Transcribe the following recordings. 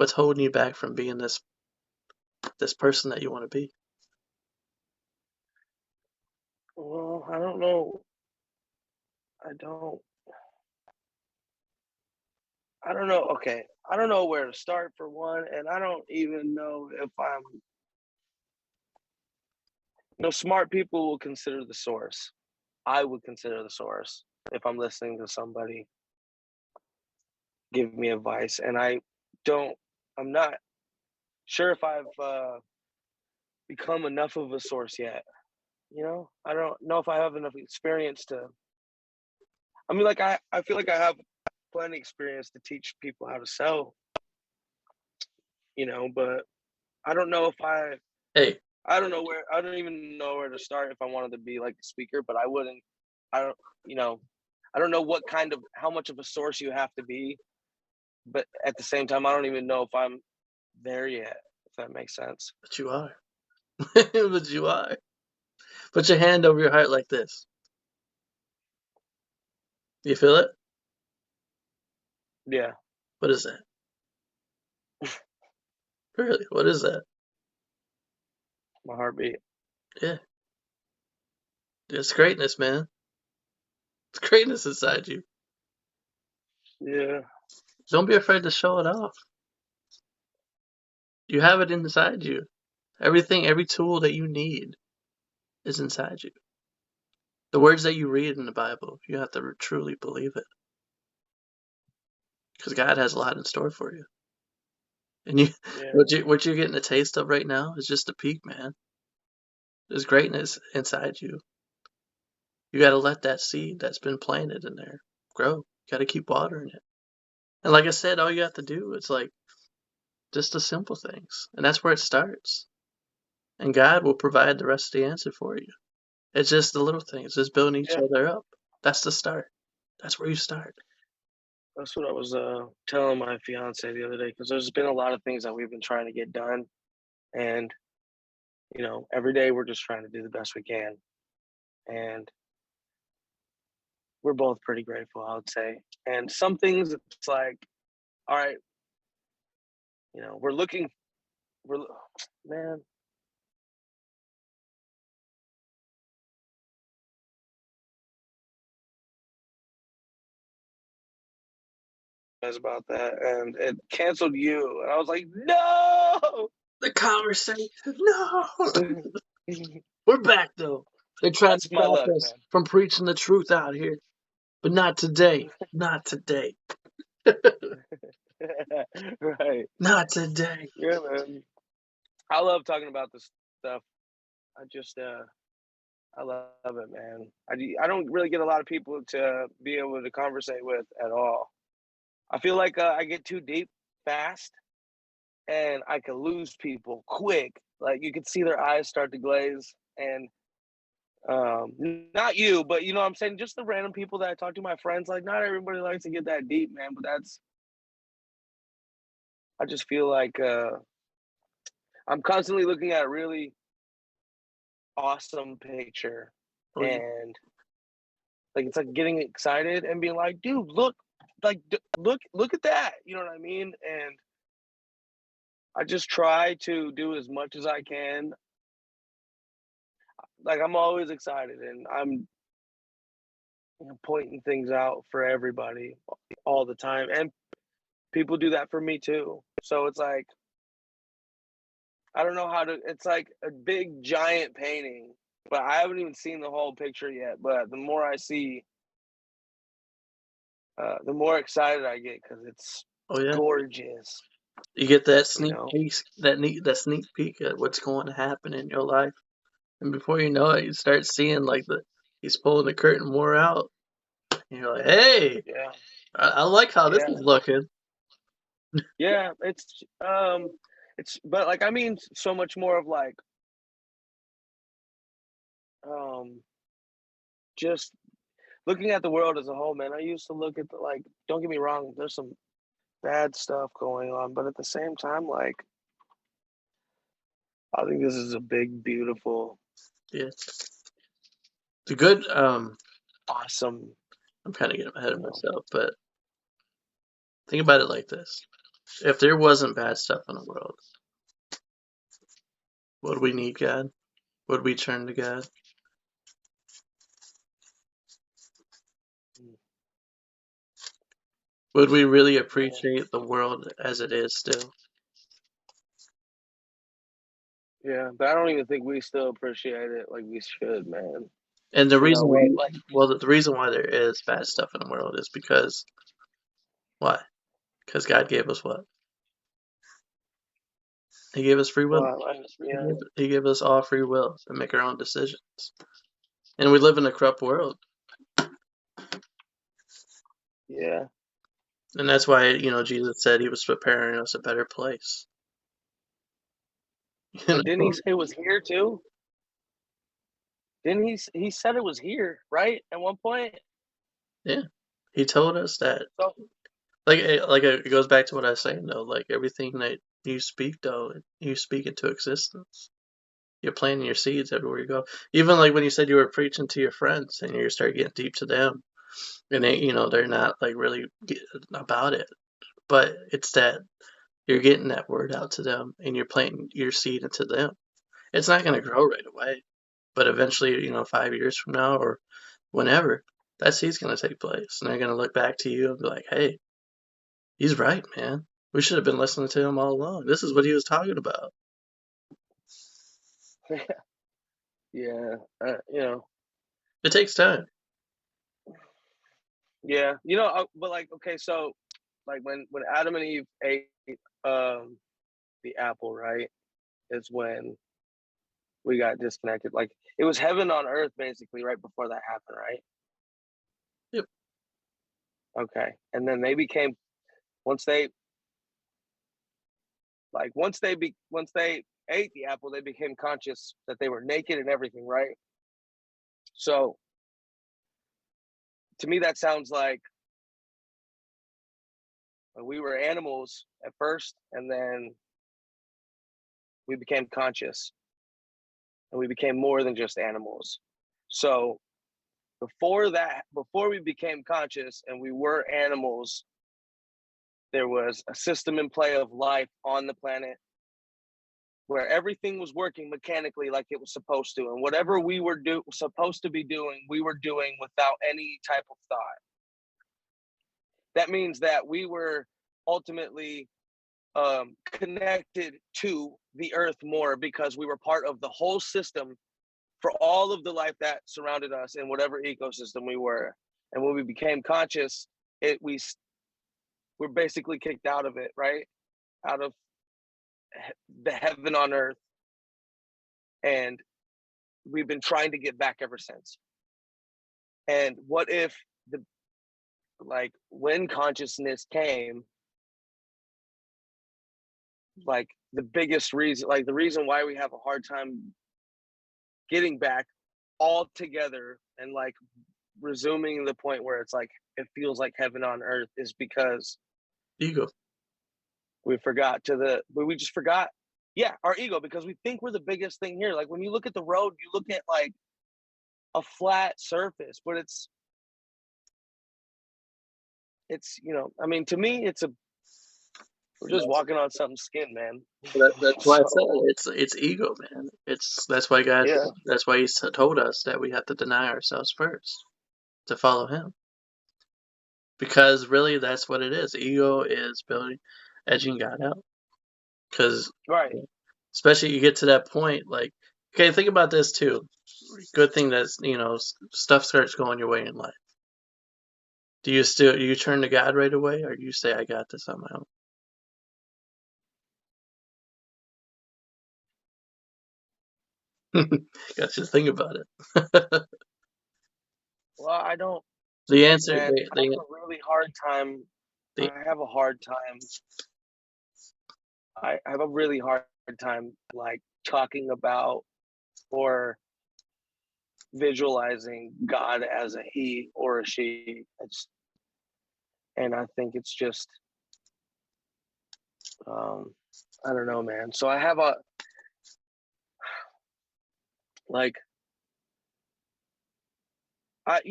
What's holding you back from being this person that you want to be? Well, I don't know. I don't. I don't know. Okay, I don't know where to start for one, and I don't even know if I'm. Smart people will consider the source. I would consider the source if I'm listening to somebody give me advice, and don't. I'm not sure if I've become enough of a source yet. I don't know if I have enough experience to. I mean, like I feel like I have plenty experience to teach people how to sell. But I don't know if Hey, I don't know where I don't even know where to start if I wanted to be like a speaker, but I wouldn't. I don't. You know, I don't know how much of a source you have to be, but at the same time, I don't even know if I'm there yet. If that makes sense. but you are. But you are. Put your hand over your heart like this. You feel it? Yeah, What is that? Really? What is that? my heartbeat. Yeah. It's greatness, man. It's greatness inside you. Yeah, Don't be afraid to show it off. You have it inside you. Everything, every tool that you need is inside you. The words that you read in the Bible, you have to truly believe it. Because God has a lot in store for you. And yeah, what you're getting a taste of right now is just a peak, man. There's greatness inside you. You got to let that seed that's been planted in there grow. You got to keep watering it. And like I said, all you have to do is like just the simple things. And that's where it starts. And God will provide the rest of the answer for you. It's just the little things, just building each yeah. other up. That's the start. That's where you start. That's what I was telling my fiance the other day because there's been a lot of things that we've been trying to get done, and every day we're just trying to do the best we can, and we're both pretty grateful, I would say. And some things it's like, all right, we're looking, we're man, is about that, and it canceled you, and I was like, no. The conversation. No. We're back though. They're trying to That's my stop luck, us man. from preaching the truth out here. But not today. Not today. Right. Not today. Yeah, man. I love talking about this stuff. I just I love it, man. I don't really get a lot of people to be able to conversate with at all. I feel like I get too deep fast, and I can lose people quick. Like you can see their eyes start to glaze, and not you, but you know what I'm saying. Just the random people that I talk to, my friends. Like not everybody likes to get that deep, man. But I just feel like I'm constantly looking at a really awesome picture, Oh, yeah. and like it's like getting excited and being like, dude, look, like look at that. You know what I mean? And I just try to do as much as I can. Like I'm always excited, and I'm pointing things out for everybody all the time, and people do that for me too. So it's like I don't know how to. It's like a big giant painting, but I haven't even seen the whole picture yet. But the more I see, the more excited I get because it's Oh yeah. gorgeous. You get that You sneak know? peek, that sneak peek at what's going to happen in your life, and before you know it, you start seeing like he's pulling the curtain more out, and you're like, hey, Yeah, I like how this yeah, is looking. yeah. But like I mean, so much more of like um, just looking at the world as a whole, man. I used to look at like. Don't get me wrong. There's some bad stuff going on, but at the same time, like I think this is a big, beautiful, Yeah, the good. awesome. I'm kind of getting ahead You of know, myself, but think about it like this: If there wasn't bad stuff in the world, would we need God? Would we turn to God? Mm, Would we really yeah, appreciate the world as it is still? yeah, but I don't even think we still appreciate it like we should, man. And the You know, reason why, we like, well, the reason why there is bad stuff in the world is because why? Because God gave us what? He gave us free will. yeah, He gave us all free will to make our own decisions. And we live in a corrupt world. yeah. And that's why, Jesus said he was preparing us a better place. You But didn't he know? say it was here too? Didn't he said it was here, right? At one point. Yeah. He told us that. So It goes back to what I was saying though. Like everything that you speak though, you speak into existence. You're planting your seeds everywhere you go. Even like when you said you were preaching to your friends and you start getting deep to them, and they're not like really about it, but it's that you're getting that word out to them and you're planting your seed into them. It's not going to grow right away, but eventually, 5 years from now or whenever, that seed's going to take place, and they're going to look back to you and be like, "Hey, he's right, man. We should have been listening to him all along. This is what he was talking about." yeah, It takes time. yeah, but like, okay, so like when Adam and Eve ate um the apple, right, is when we got disconnected. Like it was heaven on earth basically right before that happened, right? Yep. Okay, and then they became once they once they ate the apple, they became conscious that they were naked and everything, right? So to me, that sounds like we were animals at first, and then we became conscious, and we became more than just animals. So before we became conscious and we were animals, there was a system in play of life on the planet where everything was working mechanically like it was supposed to, and whatever we were supposed to be doing, we were doing without any type of thought. That means that we were ultimately connected to the earth more because we were part of the whole system for all of the life that surrounded us in whatever ecosystem we were. And when we became conscious, we were basically kicked out of it, right? Out of the heaven on earth, and we've been trying to get back ever since. And what if the like when consciousness came, like the biggest reason, like the reason why we have a hard time getting back all together and like resuming the point where it's like it feels like heaven on earth is because Ego. we just forgot, yeah, our ego, because we think we're the biggest thing here. Like when you look at the road, you look at like a flat surface, but it's I mean, to me it's a we're just That's, walking on something skin, man. that's why I said So it's ego, man. That's why God. yeah, That's why He told us that we have to deny ourselves first to follow Him. Because really, that's what it is. Ego is building, edging God out. Because right. especially you get to that point, like, okay, think about this too. Good thing that's stuff starts going your way in life. Do you turn to God right away, or do you say I got this on my own? Got to think about it. Well, I don't, the answer, man. the, I have the, a really hard time. the I have a hard time. I have a really hard time like talking about or visualizing God as a he or a she. And I think it's just um I don't know, man. So I have a like I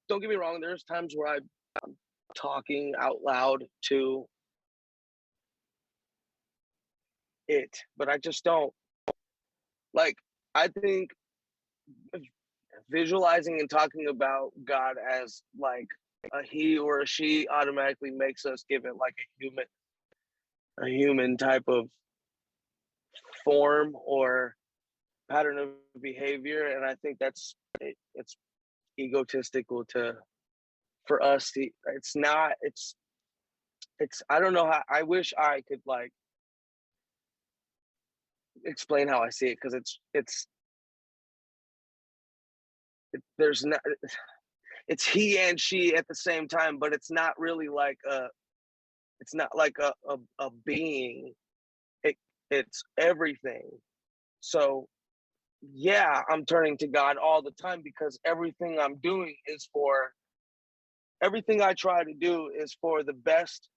don't get me wrong, there's times where I'm talking out loud to it, but I just don't like. I think visualizing and talking about God as like a he or a she automatically makes us give it like a human type of form or pattern of behavior, and I think it's egotistical to for us to, it's not it's I don't know how, I wish I could like explain how I see it, because there's not, it's he and she at the same time, but it's not really like a, it's not like a being. It it's everything. So yeah, I'm turning to God all the time because everything I try to do is for the best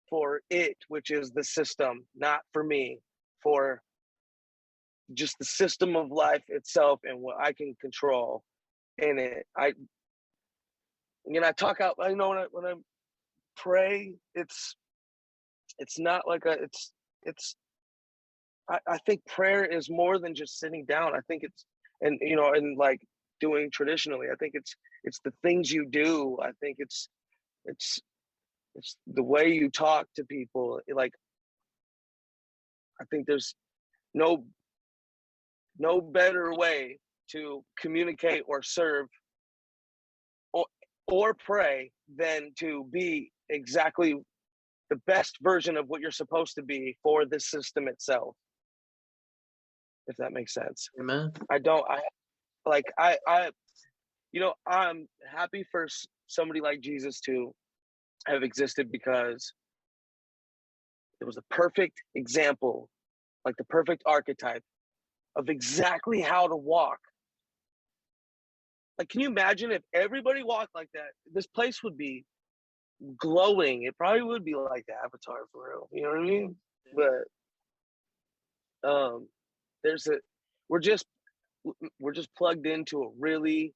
for it, which is the system, not for me, for just the system of life itself and what I can control in it. I talk out, when I pray, it's not like it's, I think prayer is more than just sitting down. I think it's, and like doing traditionally, I think it's the things you do. I think it's it's the way you talk to people. Like, I think there's no no better way to communicate or serve or or pray than to be exactly the best version of what you're supposed to be for the system itself, if that makes sense. Amen. I don't I like I I'm happy for somebody like Jesus to have existed, because it was the perfect example, like the perfect archetype of exactly how to walk. Like, can you imagine if everybody walked like that? This place would be glowing. It probably would be like the Avatar for real. You know what I mean? But there's a we're just we're just plugged into a really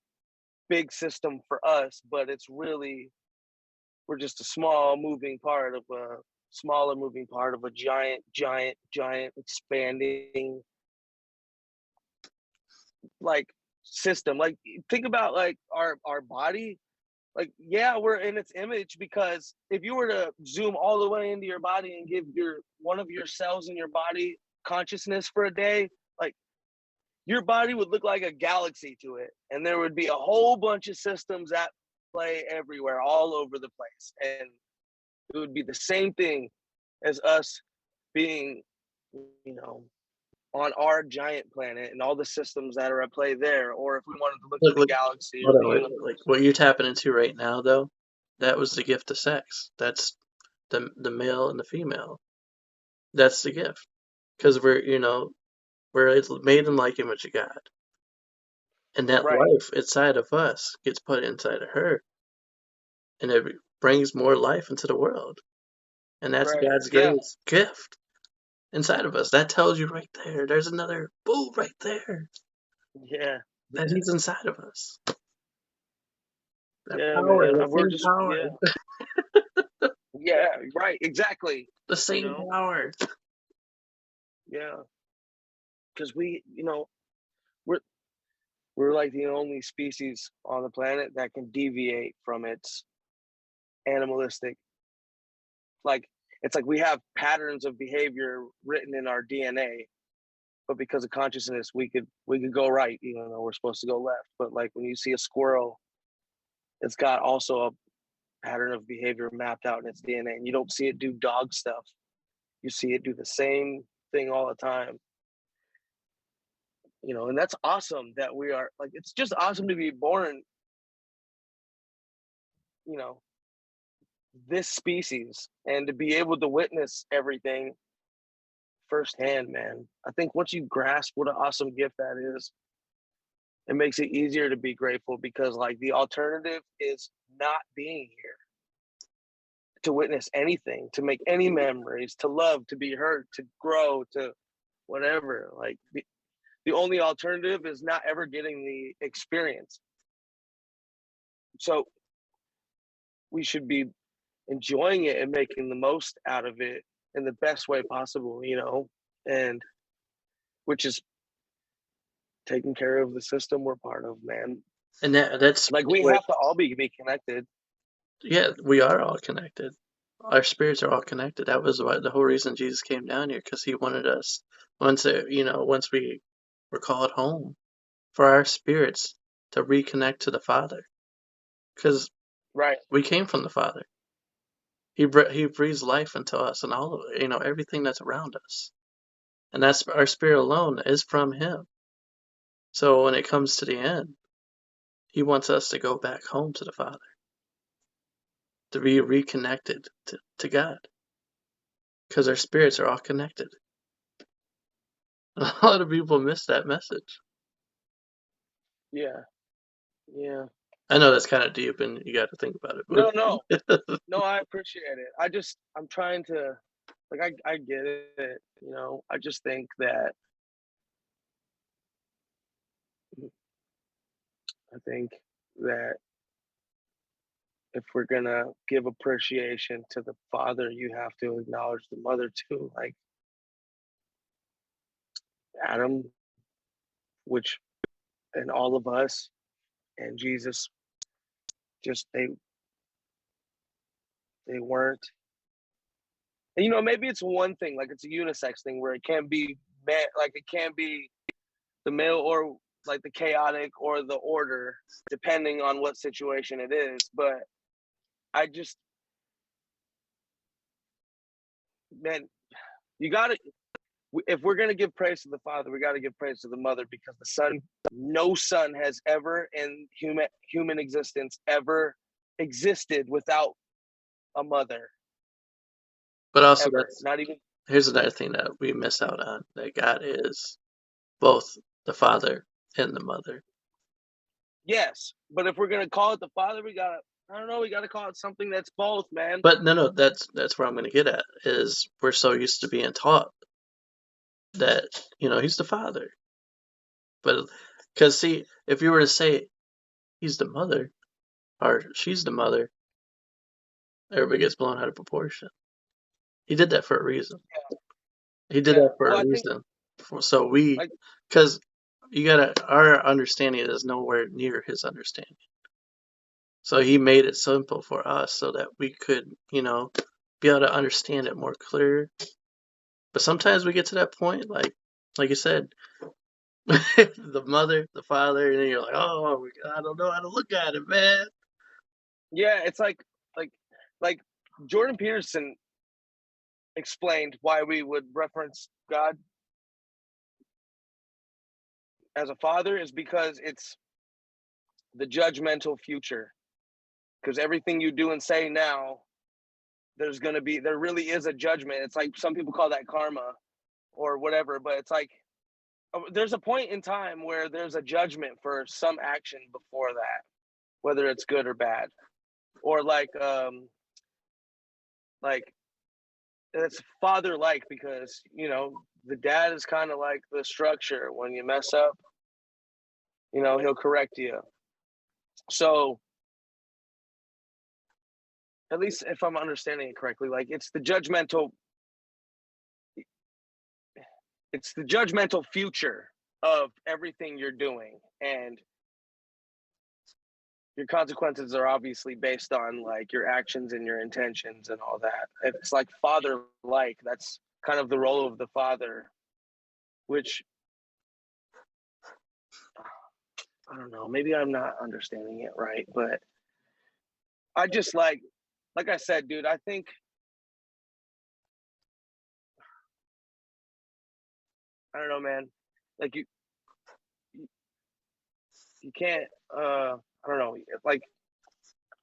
big system for us, but it's really, we're just a smaller moving part of a giant expanding like system. Like, think about like our body. Like, yeah, we're in its image, because if you were to zoom all the way into your body and give your one of your cells in your body consciousness for a day, like, your body would look like a galaxy to it, and there would be a whole bunch of systems at play everywhere, all over the place, and it would be the same thing as us being, you know, on our giant planet and all the systems that are at play there. Or if we wanted to look at Look, the look, galaxy or hold the on, wait, universe. like what you're tapping into right now, though, that was the gift of sex. That's the male and the female. That's the gift, because we're made in like image of God, and that Right, life inside of us gets put inside of her, and it brings more life into the world, and that's right, God's yeah, greatest gift inside of us. That tells you right there. There's another boo right there yeah, that He's inside of us. That yeah, power, man. the We're same just, power, yeah, yeah, right, exactly. the You same know, power. yeah, because we're we're like the only species on the planet that can deviate from its animalistic, like, it's like we have patterns of behavior written in our DNA, but because of consciousness, we could go right, even though we're supposed to go left. But like when you see a squirrel, it's got also a pattern of behavior mapped out in its DNA, and you don't see it do dog stuff. You see it do the same thing all the time. And that's awesome that we are like, it's just awesome to be born, you know, this species, and to be able to witness everything firsthand, man. I think once you grasp what an awesome gift that is, it makes it easier to be grateful, because like the alternative is not being here to witness anything, to make any memories, to love, to be hurt, to grow, to whatever. Like the only alternative is not ever getting the experience. So we should be enjoying it and making the most out of it in the best way possible. and which is taking care of the system we're part of, man. And that's Like we what, have to all be connected. yeah, we are all connected. Our spirits are all connected. That was the whole reason Jesus came down here, because he wanted us, once we were called home, for our spirits to reconnect to the Father, because Right. we came from the Father. He breathes life into us, and all of, everything that's around us, and that's our spirit alone is from him. So when it comes to the end, he wants us to go back home to the Father, to be reconnected to God, because our spirits are all connected. A lot of people miss that message. Yeah. Yeah. I know that's kind of deep, and you got to think about No, no. it. No, I appreciate it. I'm trying to like I get it, you know. I just think that I think that if we're gonna give appreciation to the father, you have to acknowledge the mother too. Like Adam, which and all of us and Jesus, just they weren't. And, you know, maybe it's one thing, like it's a unisex thing where it can be man, like it can be the male or like the chaotic or the order, depending on what situation it is. But I just, man, you got to, if we're going to give praise to the father, we got to give praise to the mother because the son, no son has ever in human existence ever existed without a mother, But also, ever. that's Not even, here's another thing that we miss out on: that God is both the Father and the Mother. yes. But if we're going to call it the father, we got to, I don't know, we got to call it something that's both, man. But no, that's where I'm going to get at. Is we're so used to being taught that he's the Father, but because see, if you were to say he's the Mother or she's the Mother, everybody gets blown out of proportion. He did that for a reason. He did Yeah. that for Well, a I think reason. So we, like, because our understanding is nowhere near his understanding. So he made it simple for us so that we could, be able to understand it more clear. But sometimes we get to that point, like you said, the mother, the father, and then you're like, oh, I don't know how to look at it, man. yeah, it's like, like Jordan Peterson explained why we would reference God as a father is because it's the judgmental future. Because everything you do and say now, there really is a judgment. It's like some people call that karma or whatever, but it's like there's a point in time where there's a judgment for some action before that, whether it's good or bad, or like it's father like because the dad is kind of like the structure. When you mess up, he'll correct you. So at least if I'm understanding it correctly, like it's the judgmental future of everything you're doing, and your consequences are obviously based on like your actions and your intentions and all that. It's like father like, that's kind of the role of the father, which I don't know, maybe I'm not understanding it right, but I just like I said, dude, I think I don't know, man. Like you can't I don't know, like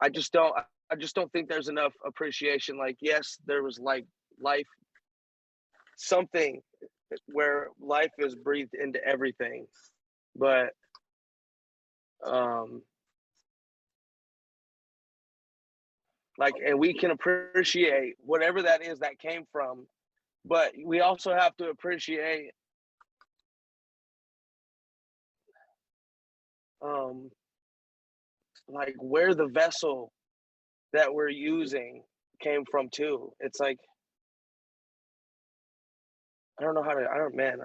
I just don't I just don't think there's enough appreciation. Like, yes, there was like life, something where life is breathed into everything, but um like, and we can appreciate whatever that is that came from, but we also have to appreciate um like where the vessel that we're using came from too. It's like I don't know how to. I don't, man.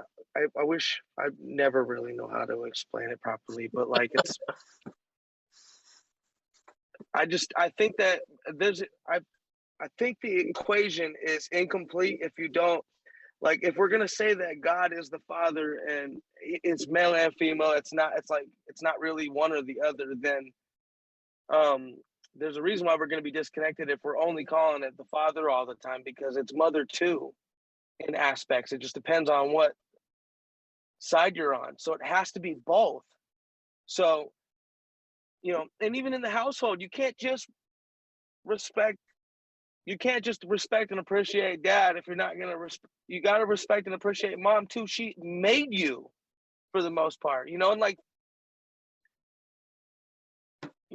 I wish I never really know how to explain it properly, but like it's. I think that there's. I think the equation is incomplete if you don't like. If we're gonna say that God is the Father and it's male and female, it's not. It's like it's not really one or the other. Then um, there's a reason why we're gonna be disconnected if we're only calling it the Father all the time because it's mother too in aspects. It just depends on what side you're on. So it has to be both. So, and even in the household, respect you can't just respect and appreciate dad if you're not going to you got to respect and appreciate mom too. She made you for the most part, and like,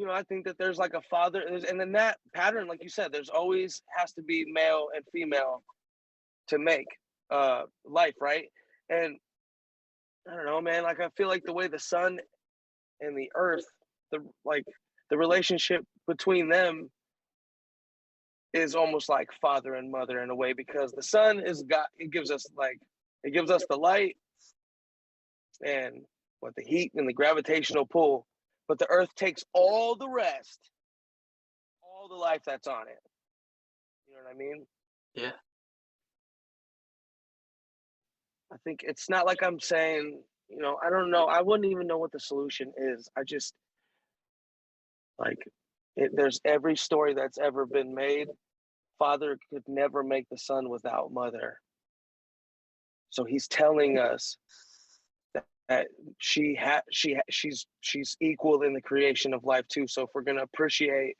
I think that there's like a father and then that pattern, like you said, there's always has to be male and female to make life, right? And I don't know, man, like I feel like the way the sun and the earth, the relationship between them is almost like father and mother in a way because the sun is God. It gives us the light and what the heat and the gravitational pull, but the earth takes all the rest, all the life that's on it. You know what I mean? Yeah. I think it's not like I'm saying, I don't know. I wouldn't even know what the solution is. I just like there's every story that's ever been made. Father could never make the son without mother. So he's telling us that she's equal in the creation of life too. So if we're gonna appreciate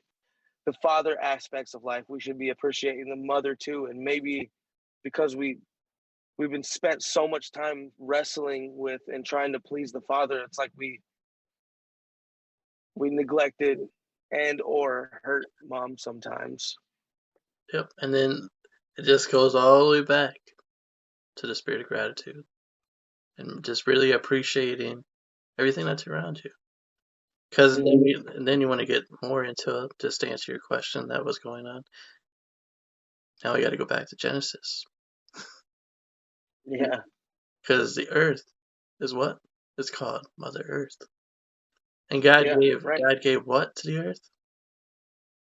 the father aspects of life, we should be appreciating the mother too. And maybe because we've been spent so much time wrestling with and trying to please the father, it's like we neglected and or hurt mom sometimes. Yep. And then it just goes all the way back to the spirit of gratitude and just really appreciating everything that's around you. Because then you want to get more into just to answer your question that was going on. Now we got to go back to Genesis. Yeah. Because the earth is what? It's called Mother Earth. And God gave what to the earth?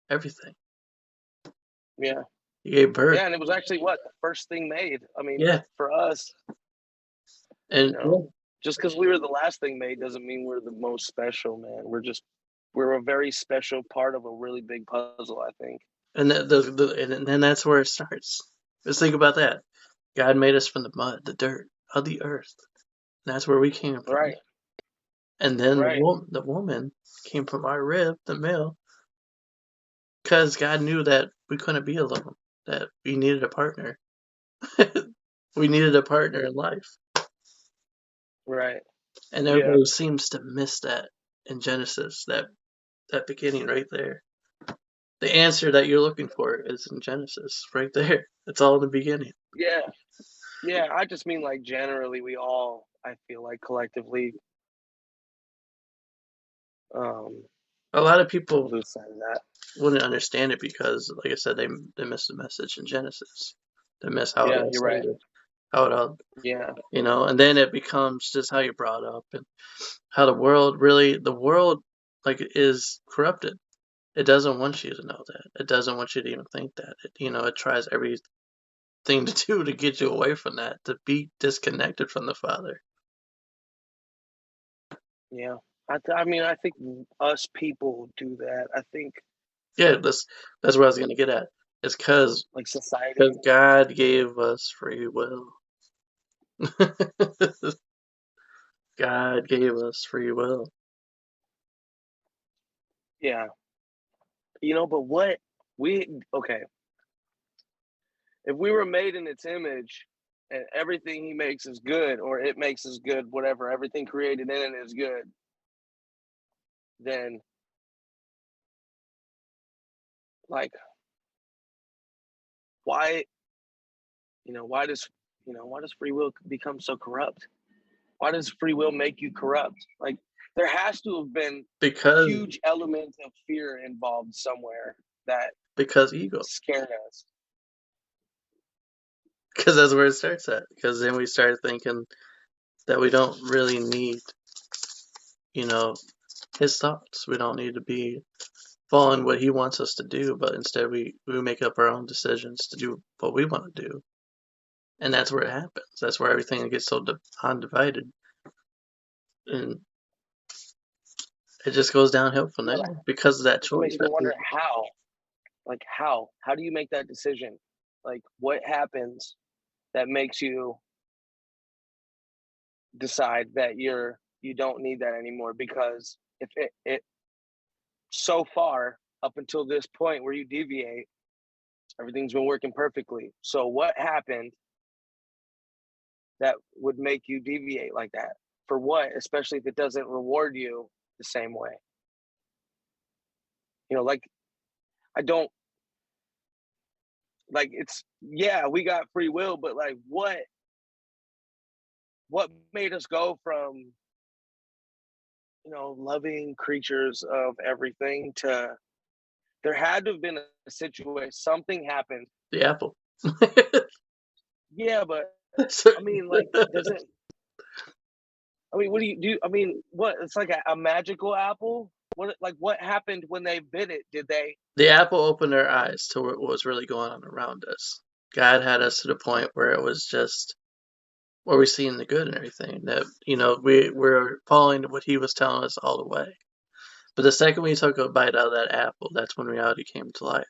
Everything. Yeah. He gave birth. Yeah, and it was actually what the first thing made. I mean, Yeah. for us, And just because we were the last thing made doesn't mean we're the most special, man. We're a very special part of a really big puzzle, I think. and and then that's where it starts. Just think about that. God made us from the mud, the dirt of the earth. And that's where we came from. Right. And then Right. the woman came from our rib, the male, because God knew that we couldn't be alone, that we needed a partner. We needed a partner in life. Right. And Yeah. everybody seems to miss that in Genesis, that beginning right there. The answer that you're looking for is in Genesis, right there. It's all in the beginning. Yeah. Yeah. I just mean like generally we all, I feel like collectively A lot of people lose sight of that. wouldn't understand it because, like I said, they miss the message in Genesis. They miss how it Yeah, all you're right. started, how it all, Yeah. and then it becomes just how you brought up and how the world like is corrupted. It doesn't want you to know that. It doesn't want you to even think that. It tries everything to do to get you away from that, to be disconnected from the Father. Yeah. I mean, I think us people do that. I think Yeah, that's what I was gonna get at. It's because like society. God gave us free will. God gave us free will. Yeah. But okay, if we were made in its image and everything he makes is good or it makes us good, whatever, everything created in it is good, then like why, why does free will become so corrupt? Why does free will make you corrupt? Like there has to have been Because huge elements of fear involved somewhere that because ego. scared us. because that's where it starts at. Because then we start thinking that we don't really need, you know, his thoughts. We don't need to be following what he wants us to do, but instead we make up our own decisions to do what we want to do. And that's where it happens. That's where everything gets so undivided. And it just goes downhill from But there because of that it choice makes me that wonder we, how. Like how do you make that decision? Like what happens that makes you decide that you don't need that anymore? Because if it so far up until this point where you deviate, everything's been working perfectly. So what happened that would make you deviate like that? For what? Especially if it doesn't reward you the same way. Like I don't like it's yeah, we got free will, but like what made us go from loving creatures of everything to there had to have been a situation, something happened. the apple. Yeah, but So- I mean, like, does it? I mean, what do you do? I mean, what? It's like a magical apple. What happened when they bit it? Did they? the apple opened our eyes to what was really going on around us. God had us to the point where it was just where we're seeing the good and everything. That we're following what He was telling us all the way. But the second we took a bite out of that apple, that's when reality came to life.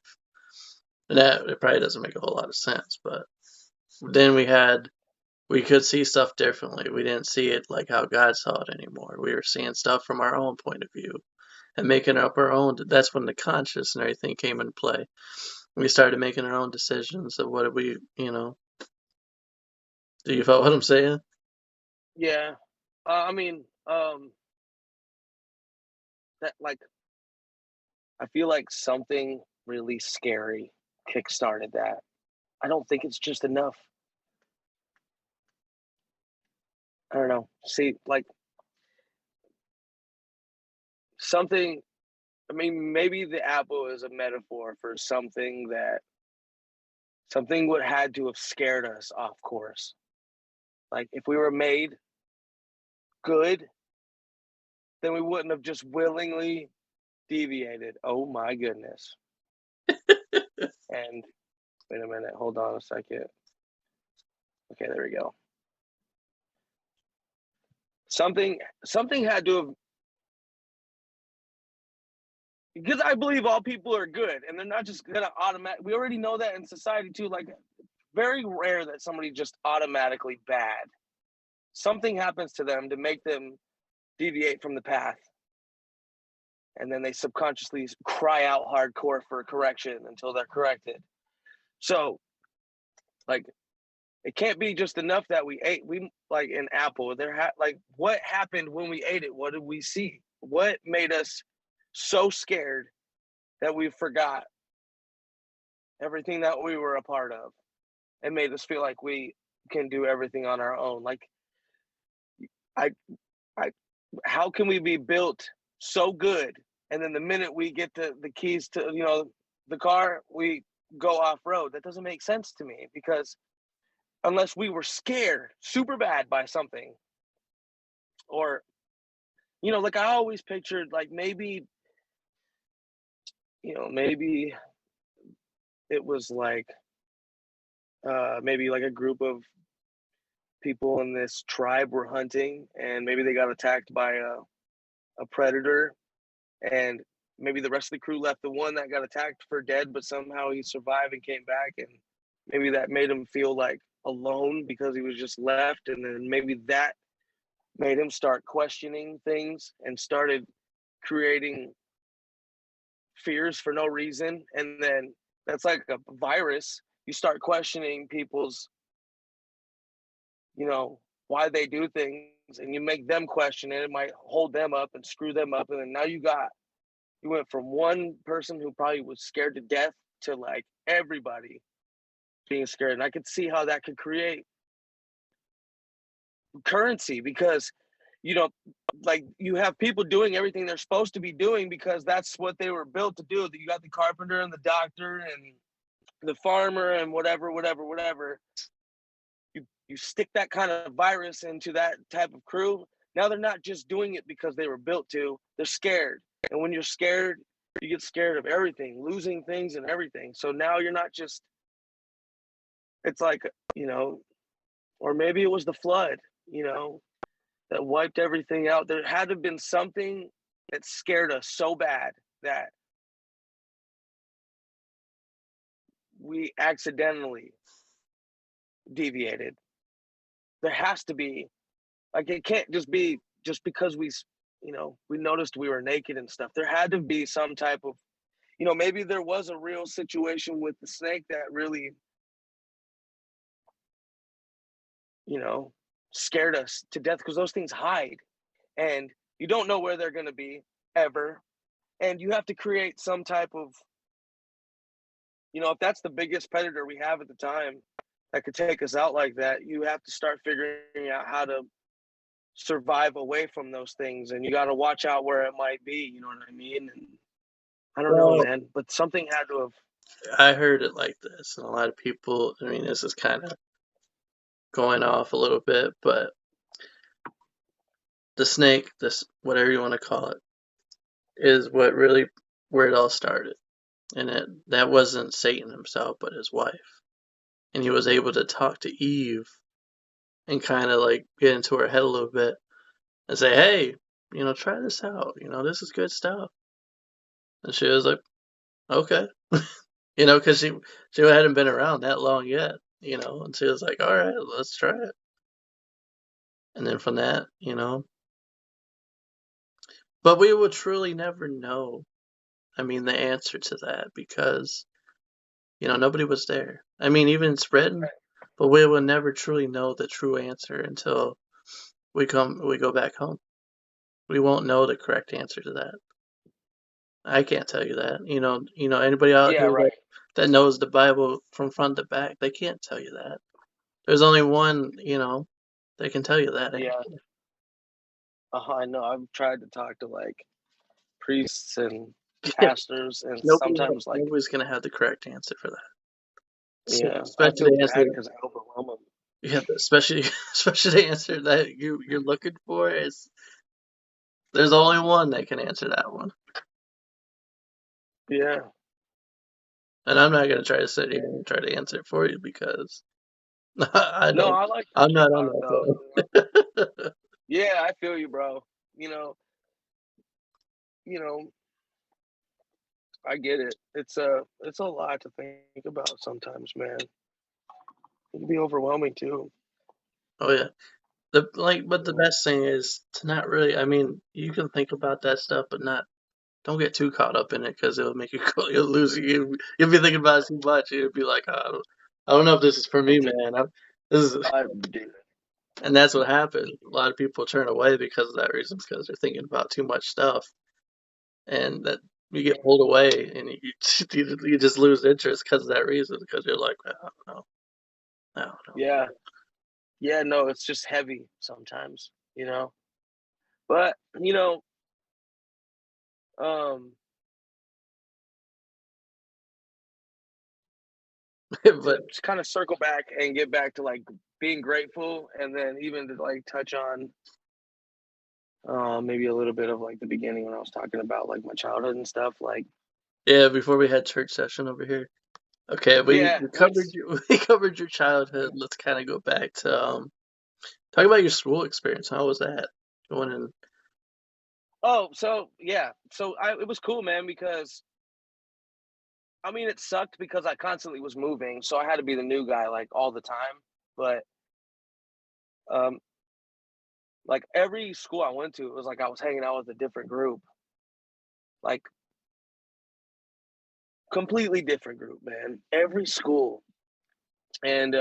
And that it probably doesn't make a whole lot of sense, but then we could see stuff differently. We didn't see it like how God saw it anymore. We were seeing stuff from our own point of view and making up our own. That's when the conscious and everything came into play. We started making our own decisions of what we, do you follow what I'm saying? Yeah. I mean, that like I feel like something really scary kickstarted that. I don't think it's just enough. I don't know. See, like something. I mean, maybe the apple is a metaphor for something would had to have scared us off course. Like if we were made good, then we wouldn't have just willingly deviated. Oh my goodness. And wait a minute, hold on a second. Okay, there we go. Something had to have because I believe all people are good and they're not just gonna automatic. We already know that in society too. Like very rare that somebody just automatically bad. Something happens to them to make them deviate from the path, and then they subconsciously cry out hardcore for correction until they're corrected. So, like, it can't be just enough that we ate. We like an apple. Like, what happened when we ate it? What did we see? What made us so scared that we forgot everything that we were a part of and made us feel like we can do everything on our own? Like, I, I, how can we be built so good, and then the minute we get the keys to the car, we go off road? That doesn't make sense to me because unless we were scared super bad by something, or like I always pictured, like maybe it was like maybe like a group of people in this tribe were hunting, and maybe they got attacked by a predator, and maybe the rest of the crew left the one that got attacked for dead, but somehow he survived and came back, and maybe that made him feel like alone because he was just left, and then maybe that made him start questioning things and started creating fears for no reason. And then that's like a virus. You start questioning people's, why they do things, and you make them question it. It might hold them up and screw them up. And then now you went from one person who probably was scared to death to like everybody being scared. And I could see how that could create currency because, you know, like you have people doing everything they're supposed to be doing because that's what they were built to do. You got the carpenter and the doctor and the farmer and whatever. you stick that kind of virus into that type of crew. Now they're not just doing it because they were built to, they're scared. And when you're scared, you get scared of everything, losing things and everything. So now you're not just, it's like, you know, or maybe it was the flood, you know, that wiped everything out. There had to have been something that scared us so bad that we accidentally deviated. There has to be, like, it can't just be just because we noticed we were naked and stuff. There had to be some type of, maybe there was a real situation with the snake that really, you know, scared us to death because those things hide and you don't know where they're going to be ever. And you have to create some type of, if that's the biggest predator we have at the time that could take us out like that, you have to start figuring out how to survive away from those things. And you got to watch out where it might be. You know what I mean? And I don't know, Well, man, but something had to have. I heard it like this, and a lot of people, I mean, this is kind of going off a little bit, but the snake, this whatever you want to call it, is what really where it all started. And that wasn't Satan himself, but his wife. And he was able to talk to Eve and kind of like get into her head a little bit and say, "Hey, try this out. This is good stuff." And she was like, "Okay," because she hadn't been around that long yet, and she was like, "All right, let's try it." And then from that, but we will truly never know. I mean, the answer to that because nobody was there. I mean, even it's written, but we will never truly know the true answer until we go back home. We won't know the correct answer to that. I can't tell you that. Anybody out Yeah, here right. that knows the Bible from front to back, they can't tell you that. There's only one, that can tell you that Yeah, answer. I know. I've tried to talk to like priests and Yeah, pastors, and nobody, sometimes like, nobody's gonna have the correct answer for that. yeah, I Especially feel the answer, bad because I overwhelm them. yeah, especially especially the answer that you're looking for is there's only one that can answer that one. Yeah. And I'm not gonna try to sit here and try to answer it for you because I No, don't. I like I'm talking not on about it though. that plane. Yeah, I feel you, bro. You know, you know, I get it. It's a lot to think about sometimes, man. It can be overwhelming too. Oh yeah. But the best thing is to not really. I mean, you can think about that stuff, but not. Don't get too caught up in it because it'll make you you'll lose you. You'll be thinking about it too much. You'll be like, oh, I don't know if this is for me, man. This is, I do. and that's what happens. A lot of people turn away because of that reason, because they're thinking about too much stuff, and that you get pulled away, and you just lose interest because of that reason, because you're like, I don't know, I don't know. Yeah. Yeah, no, it's just heavy sometimes. But, um, But to just kind of circle back and get back to like being grateful and then even to like touch on maybe a little bit of like the beginning when I was talking about like my childhood and stuff. Like, yeah, before we had church session over here. Okay, yeah, we covered what's we covered your childhood. Let's kind of go back to talk about your school experience. How was that? Going in. oh, so yeah. So it was cool, man, because I mean it sucked because I constantly was moving, so I had to be the new guy like all the time. But um like every school I went to, it was like I was hanging out with a different group. Like completely different group, man. Every school. And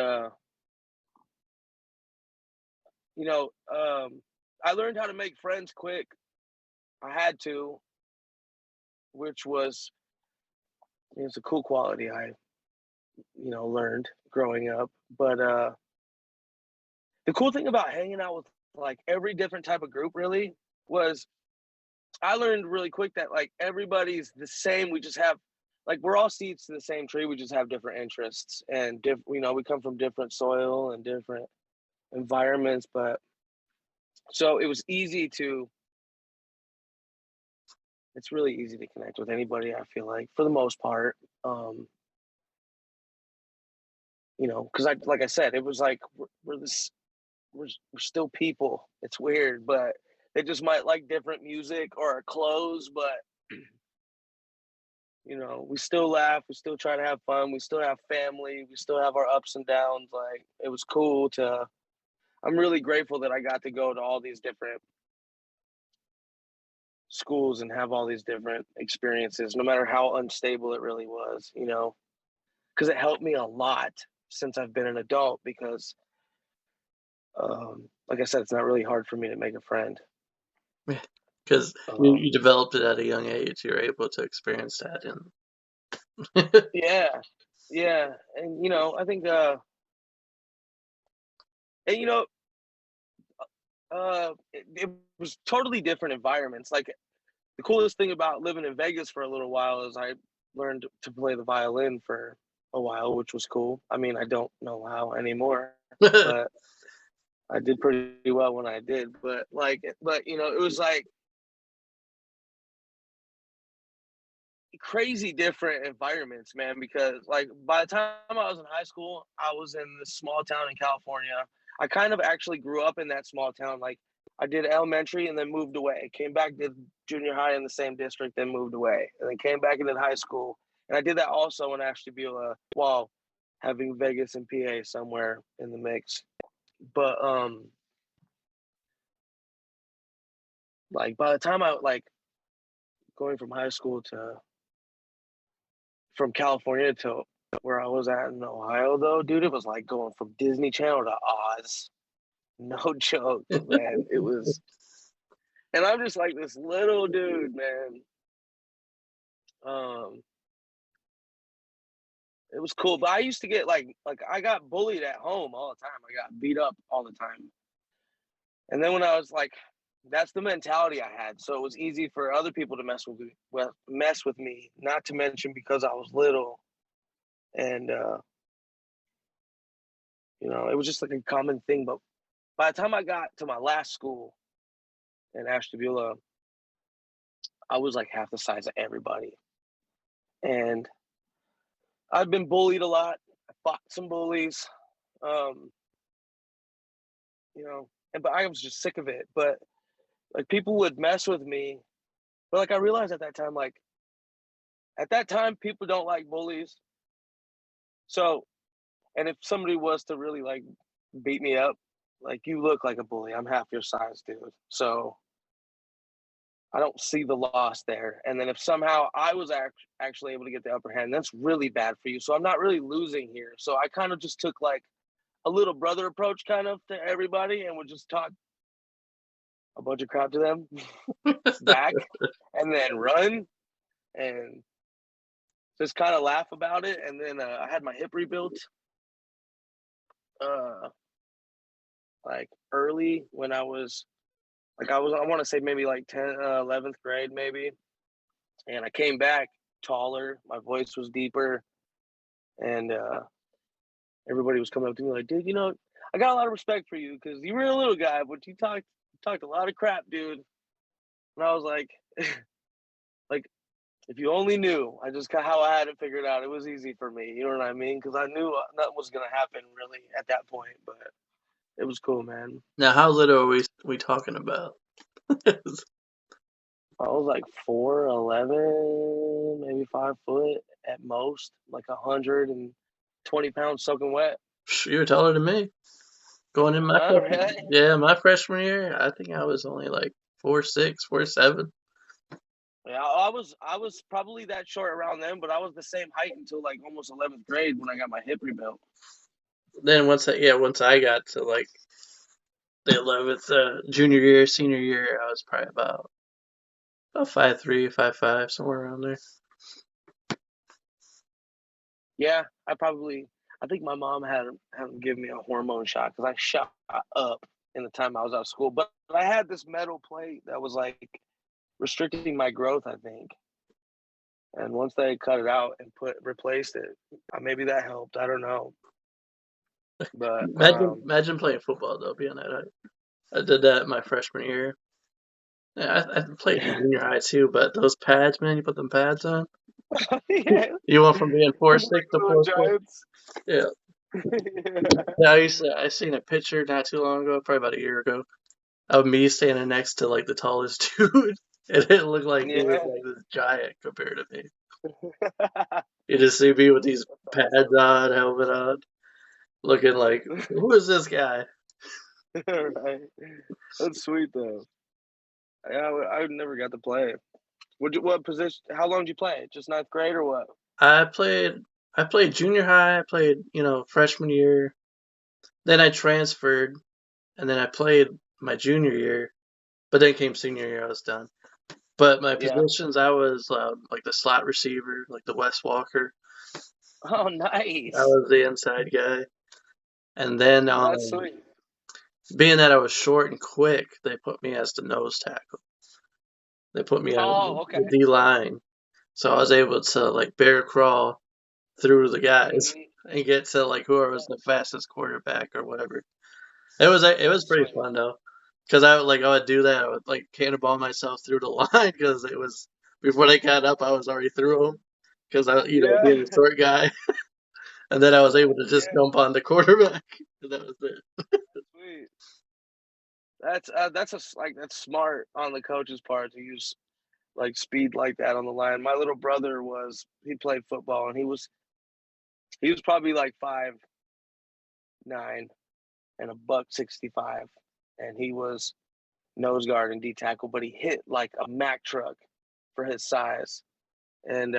you know, I learned how to make friends quick. I had to, which was it's a cool quality I, learned growing up. But the cool thing about hanging out with like every different type of group really was I learned really quick that like everybody's the same. We just have like we're all seeds to the same tree. We just have different interests and we come from different soil and different. environments, but so it was easy to it's really easy to connect with anybody, I feel like, for the most part. Um, because like I said, it was like we're this we're still people. It's weird, but they just might like different music or our clothes, but we still laugh, we still try to have fun, we still have family, we still have our ups and downs. Like it was cool to I'm really grateful that I got to go to all these different schools and have all these different experiences, no matter how unstable it really was, because it helped me a lot since I've been an adult. Because, like I said, it's not really hard for me to make a friend. Yeah, because you Um, developed it at a young age. You're able to experience that, and yeah, yeah, and I think, and it was totally different environments. Like the coolest thing about living in Vegas for a little while is I learned to play the violin for a while, which was cool. I mean, I don't know how anymore, but I did pretty well when I did. But it was like crazy different environments, man. Because like by the time I was in high school, I was in this small town in California. I kind of actually grew up in that small town. Like I did elementary and then moved away. Came back, did junior high in the same district, then moved away, and then came back and did high school. And I did that also in Ashtabula while having Vegas and PA somewhere in the mix. But like by the time I like going from high school to from California to where I was at in Ohio, though, dude, it was like going from Disney Channel to Oz. No joke, man. It was, and I'm just like this little dude, man. Um, it was cool, but I used to get like I got bullied at home all the time. I got beat up all the time, and then when I was like, that's the mentality I had. So it was easy for other people to mess with me. Not to mention because I was little, and it was just like a common thing. But by the time I got to my last school in Ashtabula, I was like half the size of everybody. And I've been bullied a lot. I fought some bullies, um, but I was just sick of it. But like people would mess with me. But like I realized at that time, people don't like bullies. So, and if somebody was to really like beat me up, like you look like a bully. I'm half your size, dude. So I don't see the loss there. And then if somehow I was actually able to get the upper hand, that's really bad for you. So I'm not really losing here. So I kind of just took like a little brother approach kind of to everybody and would just talk a bunch of crap to them back and then run and just kind of laugh about it. And then I had my hip rebuilt uh, like early when I want to say maybe like 11th grade maybe. And I came back taller. My voice was deeper. And everybody was coming up to me like, dude, I got a lot of respect for you because you were a little guy, but you talked a lot of crap, dude. And I was like, like if you only knew, I just got how I had it figured out. It was easy for me, you know what I mean? Because I knew nothing was gonna happen really at that point. But it was cool, man. now how little are we talking about? I was like 4'11", maybe 5 foot at most, like 120 pounds soaking wet. You were taller than me. Going in my Really? my freshman year, I think I was only like 4'6", 4'7". Yeah, I was probably that short around then, but I was the same height until like almost 11th grade when I got my hip rebuilt. Then once I got to like the 11th junior year, senior year, I was probably about 5'3", 5'5", somewhere around there. Yeah, I think my mom had him give me a hormone shot because I shot up in the time I was out of school. But I had this metal plate that was like restricting my growth, I think. And once they cut it out and replaced it, maybe that helped. I don't know. But Imagine playing football though, being that height. I did that my freshman year. Yeah, I played in yeah, junior high too, but those pads, man, you put them pads on. yeah, You went from being four with like six to little 4'4". giants. Yeah. Yeah. Yeah, I seen a picture not too long ago, probably about a year ago, of me standing next to like the tallest dude, and it looked like he was Yeah. like this giant compared to me. You just see me with these That's pads on, helmet on, looking like, awesome. who is this guy? Right. That's sweet though. Yeah, I never got to play. What position? How long did you play? Just ninth grade or what? I played I played junior high, I played, freshman year. Then I transferred and then I played my junior year, but then came senior year I was done. But my Yeah. positions I was like the slot receiver, like the West Walker. Oh, I nice. was the inside guy. And then That's sweet. being that I was short and quick, they put me as the nose tackle. They put me on Oh, okay. the D line. So I was able to like bear crawl through the guys Mhm. and get to like whoever was Yeah, the fastest quarterback or whatever. It was that's pretty sweet. fun though, because I would do that. I would like cannonball myself through the line because it was before they got up. I was already through them because I Yeah. being a short guy, and then I was able to just Yeah, jump on the quarterback. And that was it. sweet. That's like that's smart on the coach's part to use like speed like that on the line. My little brother he played football and he was probably like 5'9" and a buck 65, and he was nose guard and D tackle, but he hit like a Mack truck for his size, and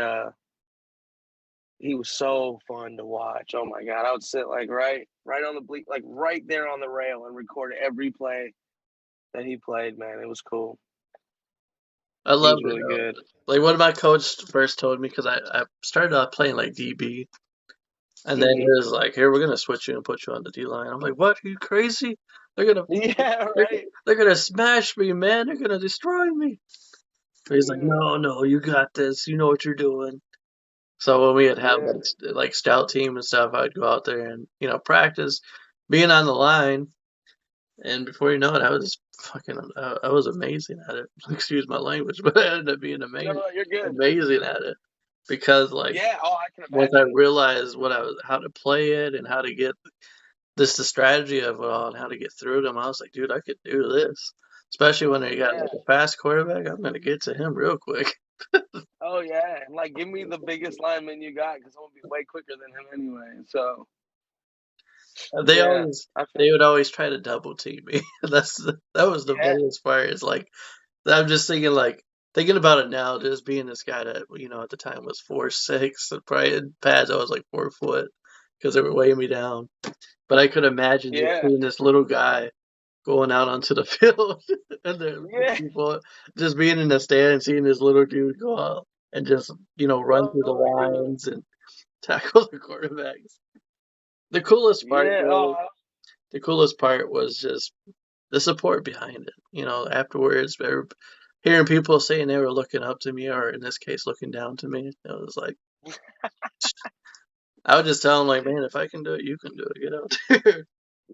he was so fun to watch. Oh my god, I would sit like right on the like right there on the rail and record every play that he played. Man, it was cool. I He was loved it really though. good. Like when my coach first told me, because I started off playing like DB, and then he Hmm. was like, "Here, we're gonna switch you and put you on the D line." I'm like, "What? Are you crazy? They're gonna Yeah, they're, right. they're gonna smash me, man. They're gonna destroy me." He's like, Yeah, "No, no, you got this. You know what you're doing." So when we would have yeah, like scout team and stuff, I'd go out there and practice being on the line. And before you know it, I was fucking I was amazing at it. Excuse my language, but I ended up being no, amazing, no, you're good. amazing at it because like Yeah, oh, I can once I imagine. realized how to play it and how to get the strategy of it all and how to get through them, I was like, dude, I could do this. Especially when they got Yeah. like a fast quarterback, I'm gonna get to him real quick. Oh yeah, and like give me the biggest lineman you got because I'm gonna be way quicker than him anyway. So They yeah, always I feel they would always try to double team me. That was the yeah, funniest part. Is like I'm just thinking about it now, just being this guy that at the time was 4'6", and probably in pads I was like 4 foot because they were weighing me down. But I could imagine just yeah, seeing this little guy going out onto the field and the yeah. people just being in the stand and seeing this little dude go out and just run through the Oh my god. lines and tackle the quarterbacks. The coolest part Yeah. though, Oh the coolest part was just the support behind it. Afterwards, hearing people saying they were looking up to me, or in this case, looking down to me, it was like I would just tell them like, man, if I can do it, you can do it. Get out there.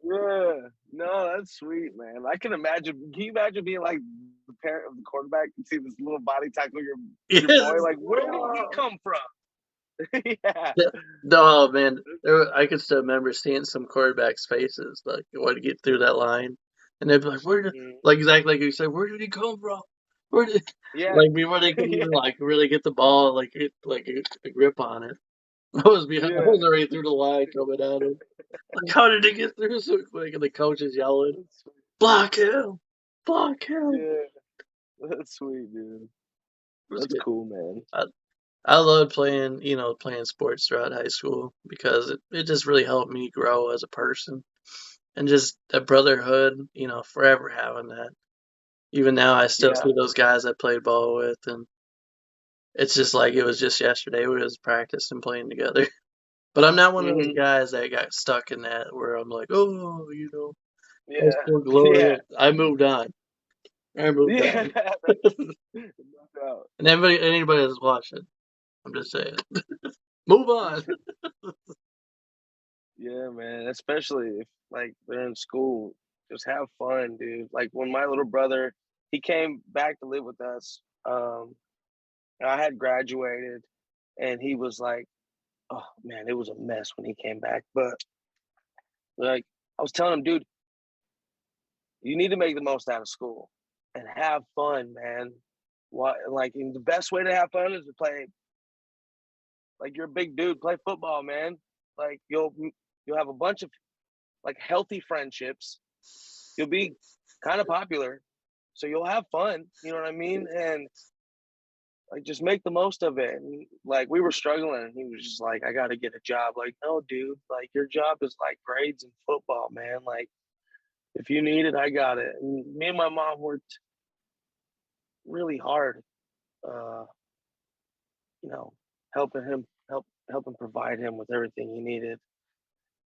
yeah. No, that's sweet, man. I can imagine. Can you imagine being like the parent of the quarterback and see this little body tackle your Yes. boy? Like, where did he come from? Yeah. No, man, I could still remember seeing some quarterbacks' faces like want to get through that line, and they'd be like, "Where did?" Mhm. Like exactly like you said, "Where did he come from? Where did?" Yeah. Like before they could Yeah. even like really get the ball, like get like a grip on it. I Yeah. was already through the line coming at him. Like, how did he get through so quick? And the coach is yelling, That's sweet. "Block him! Block him!" Yeah. That's sweet, dude. It was That's good. cool, man. I loved playing sports throughout high school because it just really helped me grow as a person and just that brotherhood, forever having that. Even now, I still Yeah. see those guys I played ball with, and it's just like it was just yesterday we was practicing playing together. But I'm not one of those Mhm. guys that got stuck in that where I'm like, oh, high Yeah. school Yeah. glory. I moved on. I moved Yeah. on. No doubt. And anybody that's watching, I'm just saying, move on. Yeah, man. Especially if like they're in school, just have fun, dude. Like when my little brother, he came back to live with us. And I had graduated, and he was like, "Oh man, it was a mess when he came back." But like I was telling him, dude, you need to make the most out of school and have fun, man. What like and the best way to have fun is to play. Like you're a big dude, play football, man. Like you'll have a bunch of like healthy friendships. You'll be kind of popular, so you'll have fun. You know what I mean? And like just make the most of it. And like we were struggling, and he was just like, "I got to get a job." Like, no, dude. Like your job is like grades and football, man. Like if you need it, I got it. And me and my mom worked really hard, uh, you know, helping provide him with everything he needed.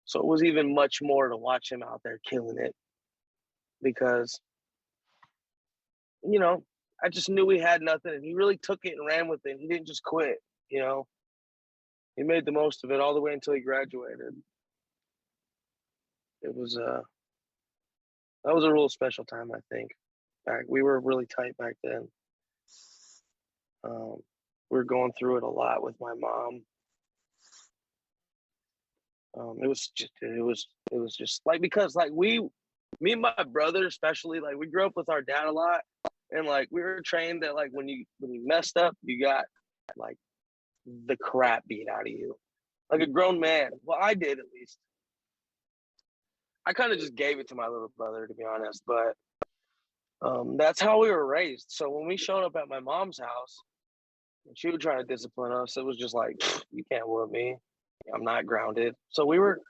So it was even much more to watch him out there killing it because, you know, I just knew he had nothing and he really took it and ran with it. He didn't just quit, you know. He made the most of it all the way until he graduated. It was that was a real special time, I think. Back we were really tight back then. Um, we were going through it a lot with my mom. It was just like because like me and my brother especially like we grew up with our dad a lot, and like we were trained that like when you messed up you got like the crap beat out of you like a grown man. Well, I did at least. I kind of just gave it to my little brother to be honest, but that's how we were raised. So when we showed up at my mom's house and she would try to discipline us, it was just like you can't whoop me. I'm not grounded. So we were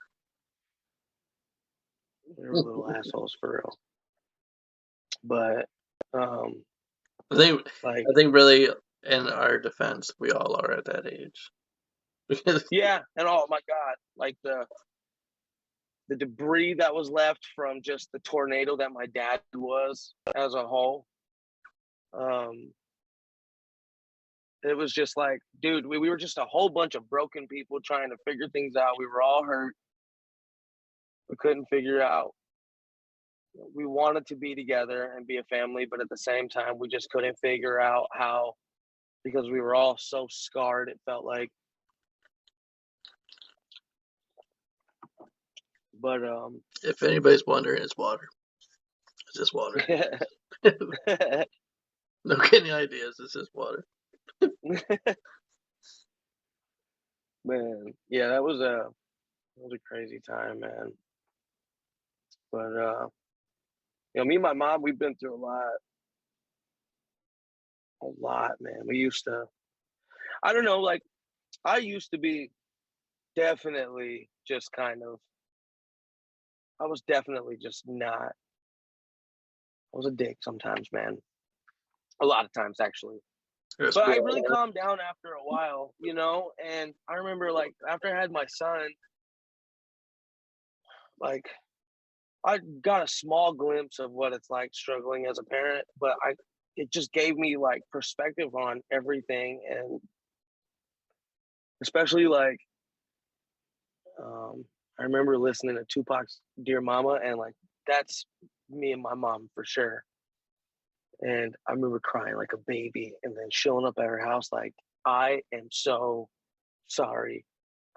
little assholes for real. But um I think like I think really in our defense, we all are at that age. Because yeah, and oh my god, like the debris that was left from just the tornado that my dad was as a whole. Um it was just like, dude, we were just a whole bunch of broken people trying to figure things out. We were all hurt. We couldn't figure out. We wanted to be together and be a family, but at the same time, we just couldn't figure out how because we were all so scarred. It felt like, but if anybody's wondering, it's water. It's just water. No kidding ideas. It's just water. man, yeah, that was a crazy time, man. But me and my mom, we've been through a lot, man. We used to, I don't know, like I used to be definitely just kind of, I was definitely just not. I was a dick sometimes, man. A lot of times, actually. Yes, But we I all really are. calmed down after a while, you know. And I remember, like, after I had my son, like, I got a small glimpse of what it's like struggling as a parent, but it just gave me like perspective on everything, and especially like Um, I remember listening to Tupac's "Dear Mama," and like that's me and my mom for sure. And I remember crying like a baby, and then showing up at her house like, "I am so sorry.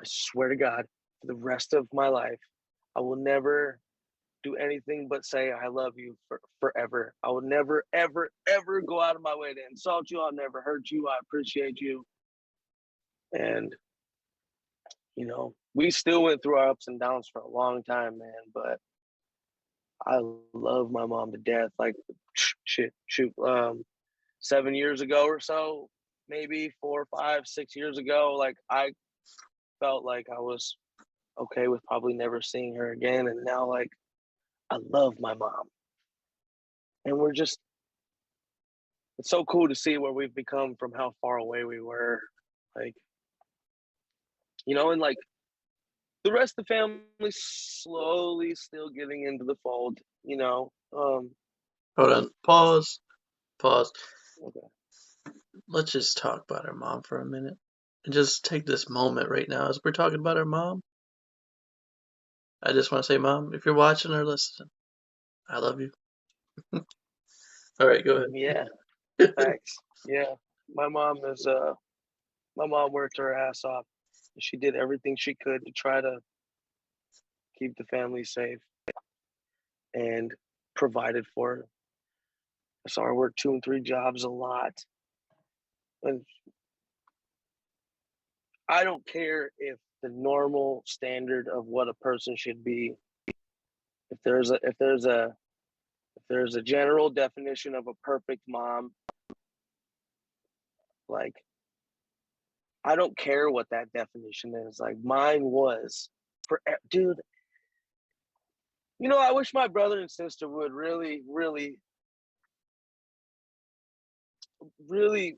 I swear to God, for the rest of my life, I will never do anything but say I love you forever. I will never, ever, ever go out of my way to insult you. I'll never hurt you. I appreciate you." And we still went through our ups and downs for a long time, man. But I love my mom to death. Like, shit, shoot, 7 years ago or so, maybe 4, 5, 6 years ago, like I felt like I was okay with probably never seeing her again, and now like I love my mom, and it's so cool to see where we've become from how far away we were, like and like the rest of the family slowly still getting into the fold. Hold on. Pause. Pause. Okay. Let's just talk about our mom for a minute. And just take this moment right now as we're talking about our mom. I just want to say, Mom, if you're watching or listening, I love you. All right, go Yeah, ahead. facts. Yeah, my mom is my mom worked her ass off. She did everything she could to try to keep the family safe and provided for her. I saw her work 2 and 3 jobs a lot. And I don't care if the normal standard of what a person should be, if there's a general definition of a perfect mom, like I don't care what that definition is. Like mine was for dude, I wish my brother and sister would really, really, really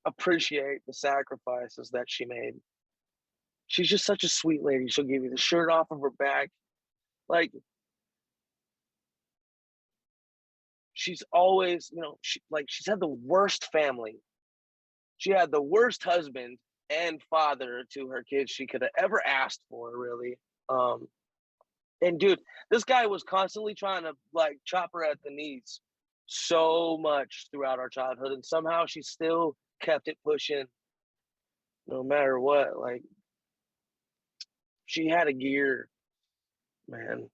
appreciate the sacrifices that she made. She's just such a sweet lady. She'll give you the shirt off of her back. Like she's always, she's had the worst family. She had the worst husband and father to her kids she could have ever asked for, really. Um, and dude, this guy was constantly trying to like chop her at the knees so much throughout our childhood, and somehow she still kept it pushing no matter what. Like she had a gear, man.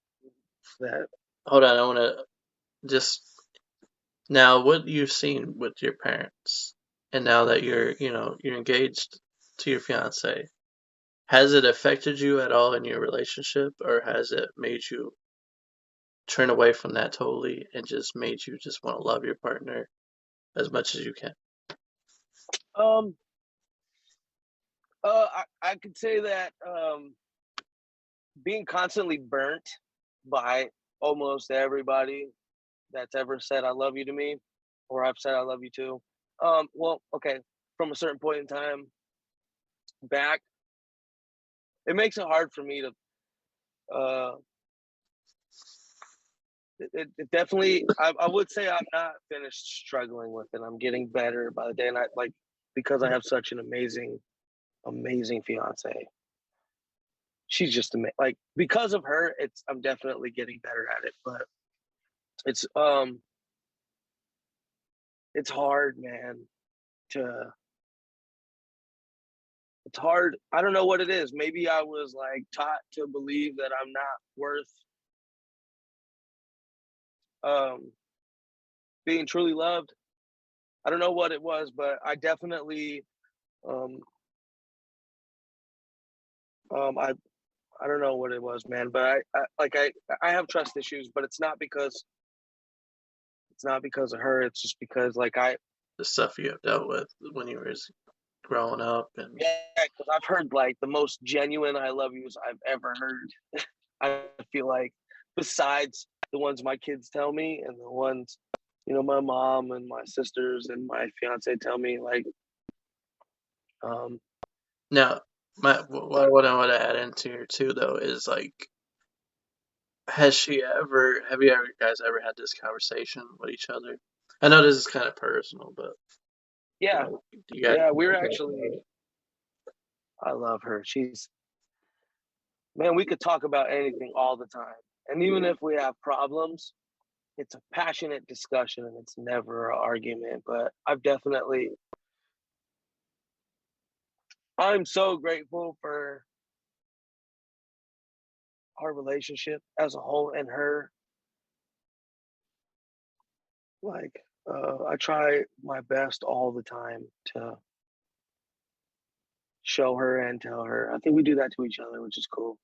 That Hold on, I want to just now what you've seen with your parents, and now that you're engaged to your fiance, has it affected you at all in your relationship, or has it made you turn away from that totally and just made you just want to love your partner as much as you can? um I could say that being constantly burnt by almost everybody that's ever said I love you to me, or I've said I love you to. Well, okay, from a certain point in time back, it makes it hard for me to uh it definitely I would say I'm not finished struggling with it. I'm getting better by the day, and I like because I have such an amazing fiance. She's just like because of her, I'm definitely getting better at it, but it's um it's hard, man, to it's hard. I don't know what it is. Maybe I was like taught to believe that I'm not worth um being truly loved. I don't know what it was, but I definitely um I don't know what it was, man, but I have trust issues, but it's not because of her. It's just because like The stuff you have dealt with when you were growing up, and yeah, because I've heard like the most genuine I love yous I've ever heard. I feel like besides the ones my kids tell me and the ones my mom and my sisters and my fiance tell me, like um now what I want to add into here too though is like, have you ever guys ever had this conversation with each other? I know this is kind of personal, but yeah, you guys yeah, we're talk actually about it? I love her. She's man, we could talk about anything all the time. And even if we have problems, it's a passionate discussion and it's never an argument. But I'm so grateful for our relationship as a whole and her. Like, I try my best all the time to show her and tell her. I think we do that to each other, which is cool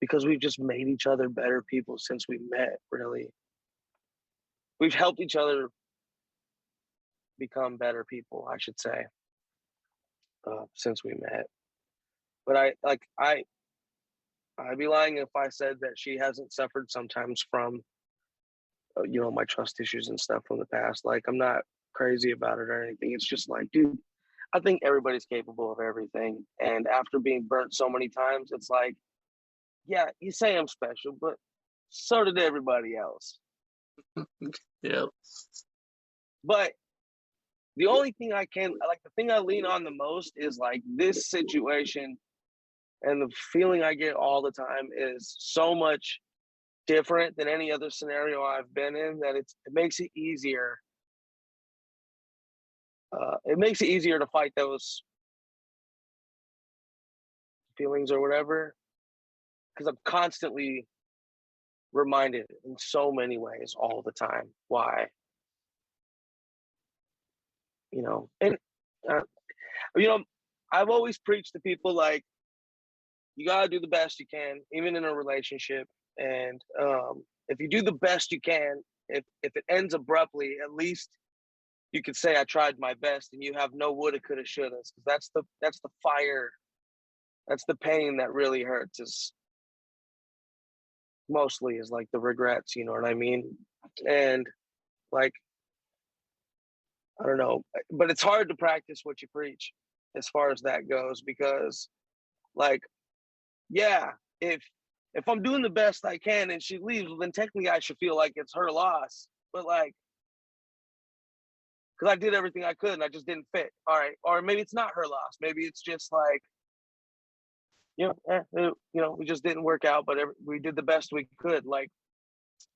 because we've just made each other better people since we met, really. We've helped each other become better people, I should say, since we met. But I'd be lying if I said that she hasn't suffered sometimes from, my trust issues and stuff from the past. Like, I'm not crazy about it or anything. It's just like, dude, I think everybody's capable of everything. And after being burnt so many times, it's like, yeah, you say I'm special, but so did everybody else. Yeah. But the only thing the thing I lean on the most is like this situation And the feeling I get all the time is so much different than any other scenario I've been in that it makes it easier. It makes it easier to fight those feelings or whatever because I'm constantly reminded in so many ways all the time why, and uh, you know, I've always preached to people like you gotta do the best you can, even in a relationship. And if you do the best you can, if it ends abruptly, at least you could say I tried my best, and you have no woulda, coulda, shouldas. Because that's the fire, that's the pain that really hurts. Is mostly is like the regrets. You know what I mean? And like I don't know, but it's hard to practice what you preach as far as that goes because like yeah, if I'm doing the best I can and she leaves, well, then technically I should feel like it's her loss. But like, because I did everything I could and I just didn't fit. All right, or maybe it's not her loss. Maybe it's just like, we just didn't work out, but we did the best we could. Like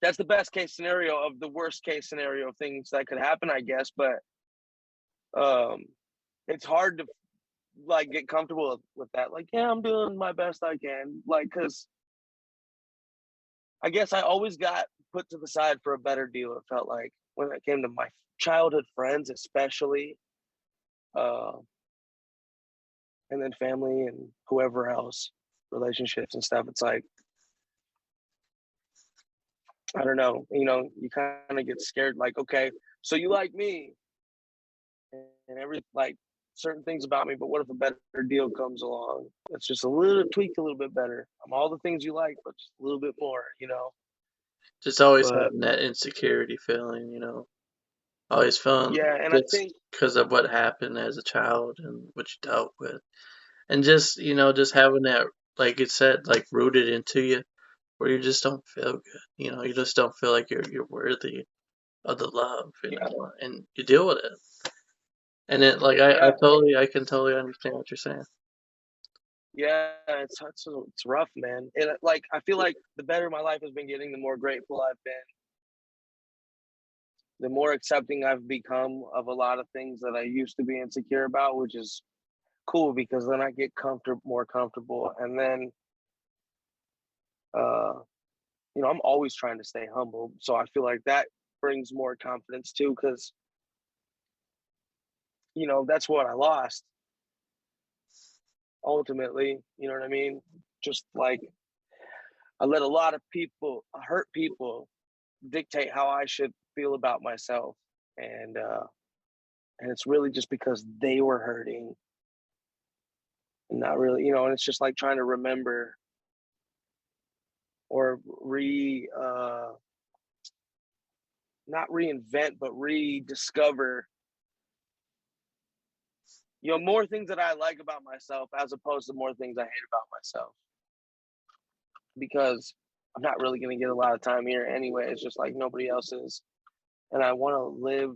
that's the best case scenario of the worst case scenario of things that could happen, I guess. But um, it's hard to like get comfortable with that. Like, yeah, I'm doing my best I can. Like, because I guess I always got put to the side for a better deal. It felt like when it came to my childhood friends, especially, uh, and then family and whoever else, relationships and stuff. It's like I don't know. You kind of get scared. Like, okay, so you like me and every like certain things about me, but what if a better deal comes along? It's just a little tweaked, a little bit better. I'm all the things you like, but just a little bit more. Just always But having that insecurity feeling, always feeling yeah, and I just think because of what happened as a child and what you dealt with. And just, just having that, like it said, like rooted into you where you just don't feel good. You just don't feel like you're worthy of the love, yeah, and you deal with it. And it like yeah, I can totally understand what you're saying. yeah. It's rough, man. And like I feel like the better my life has been getting, the more grateful I've been, the more accepting I've become of a lot of things that I used to be insecure about, which is cool because then I get more comfortable, and then uh, I'm always trying to stay humble, so I feel like that brings more confidence too, because that's what I lost ultimately. You know what I mean? Just like I let a lot of people, hurt people, dictate how I should feel about myself, and it's really just because they were hurting, and not really, and it's just like trying to remember or not reinvent but rediscover more things that I like about myself as opposed to more things I hate about myself, because I'm not really going to get a lot of time here anyway. It's just like nobody else is, and I want to live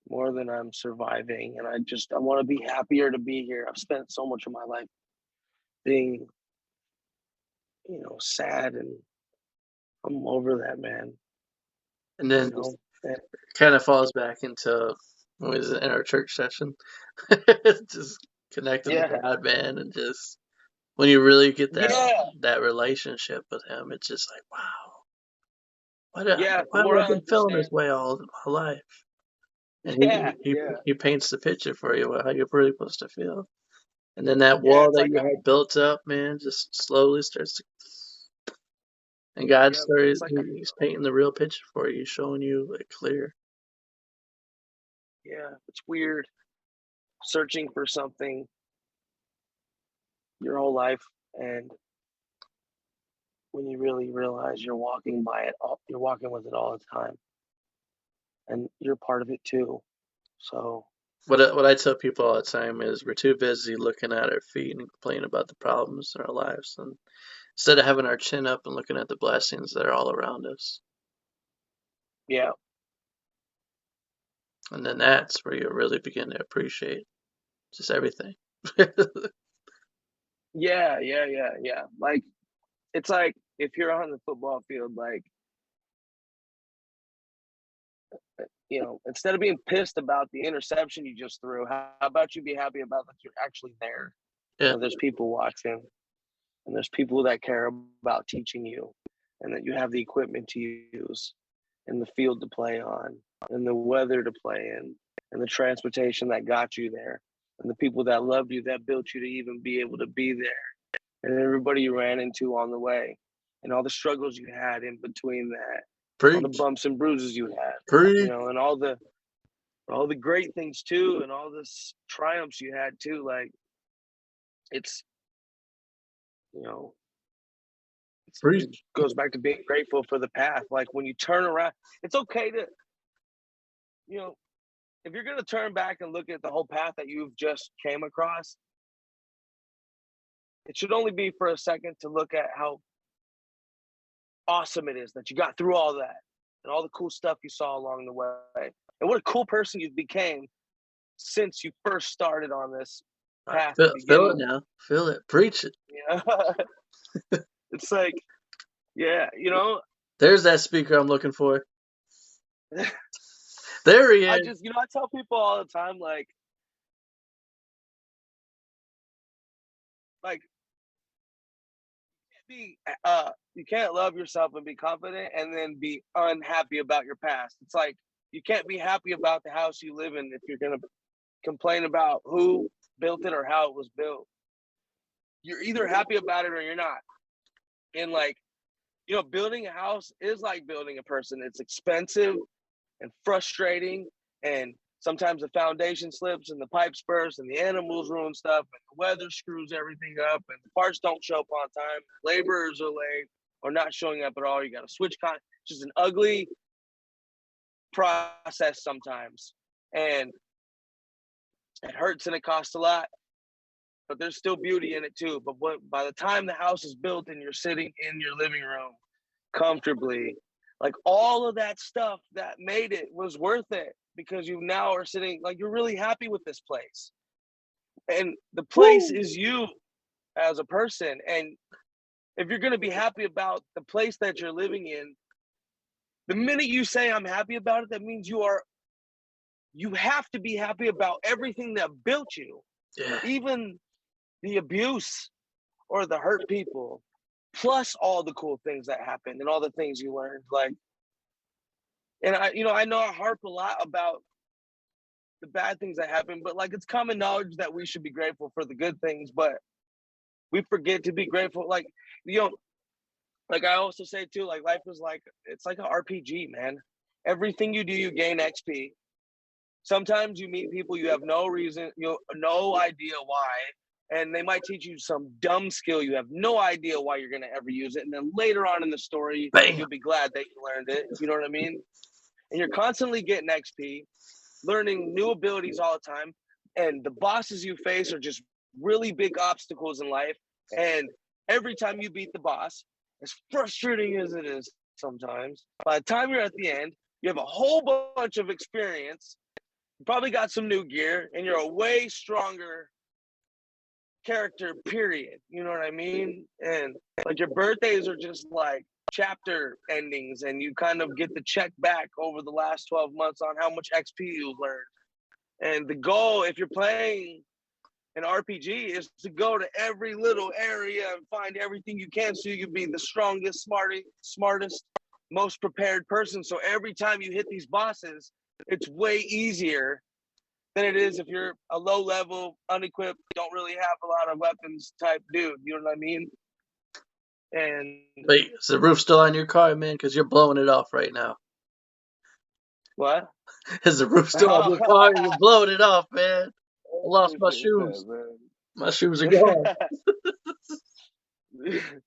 more than I'm surviving, and I want to be happier to be here. I've spent so much of my life being sad, and I'm over that, man. And you then just know and, kind of falls back into what is it in our church session, just connecting to yeah, God, man, and just when you really get yeah, that relationship with Him, it's just like, wow, yeah, the why have more I I been feeling this understand. way all my life? And Yeah, yeah, he paints the picture for you how you're really supposed to feel. And then that yeah, wall it's that like you had built up, man, just slowly starts to, and God yeah, it's started, like he's painting the real picture for you, showing you it clear. yeah, it's weird searching for something your whole life, and when you really realize you're walking by it all, you're walking with it all the time, and you're part of it too. So What I tell people all the time is we're too busy looking at our feet and complaining about the problems in our lives, and instead of having our chin up and looking at the blessings that are all around us. yeah, And then that's where you really begin to appreciate just everything. Yeah. Like, it's like if you're on the football field, like, instead of being pissed about the interception you just threw, how about you be happy about that you're actually there? Yeah, There's people watching, and there's people that care about teaching you, and that you have the equipment to use, and the field to play on, and the weather to play in, and the transportation that got you there, and the people that loved you, that built you to even be able to be there, and everybody you ran into on the way, and all the struggles you had in between that, all the preach, bumps and bruises you had, preach, and all the great things too, and all this triumphs you had too. Like, it's you know it preach, goes back to being grateful for the path. Like, when you turn around, it's okay to, you know if you're going to turn back and look at the whole path that you've just came across, it should only be for a second to look at how awesome it is that you got through all that, and all the cool stuff you saw along the way, and what a cool person you became since you first started on this path to feel begin it with. now, feel it, preach it. You know? It's like, yeah, There's that speaker I'm looking for. There he I is. just, I tell people all the time, like be you can't love yourself and be confident and then be unhappy about your past. It's like, you can't be happy about the house you live in if you're gonna complain about who built it or how it was built. You're either happy about it or you're not. And, like, building a house is like building a person. It's expensive and frustrating, and sometimes the foundation slips and the pipes burst and the animals ruin stuff and the weather screws everything up and the parts don't show up on time, laborers are late or not showing up at all, you got to switch it's just an ugly process sometimes, and it hurts and it costs a lot, but there's still beauty in it too. But by the time the house is built and you're sitting in your living room comfortably, like, all of that stuff that made it was worth it, because you now are sitting, like, you're really happy with this place, and the place Woo! is you as a person. And if you're going to be happy about the place that you're living in, the minute you say I'm happy about it, that means you have to be happy about everything that built you, Yeah, even the abuse or the hurt people, plus all the cool things that happened and all the things you learned. Like, and I know I harp a lot about the bad things that happen, but, like, it's common knowledge that we should be grateful for the good things, but we forget to be grateful. Like, you know, like I also say too, like, life is like, it's like an RPG, man. Everything you do, you gain XP. Sometimes you meet people you have no reason, no idea why, and they might teach you some dumb skill you have no idea why you're gonna ever use it. And then later on in the story, bam. you'll be glad that you learned it. You know what I mean? And you're constantly getting XP, learning new abilities all the time. And the bosses you face are just really big obstacles in life. And every time you beat the boss, as frustrating as it is sometimes, by the time you're at the end, you have a whole bunch of experience. You probably got some new gear, and you're a way stronger character, period. You know what I mean? And, like, your birthdays are just like chapter endings, and you kind of get to check back over the last 12 months on how much XP you've learned. And the goal, if you're playing an RPG, is to go to every little area and find everything you can so you can be the strongest, smartest, most prepared person. So every time you hit these bosses, it's way easier than it is if you're a low level, unequipped, don't really have a lot of weapons type dude. You know what I mean? And Wait, is the roof still on your car, man? Because you're blowing it off right now. what? Is the roof still on your car? You're blowing it off, man. I lost my Yeah, shoes. My shoes are gone. man.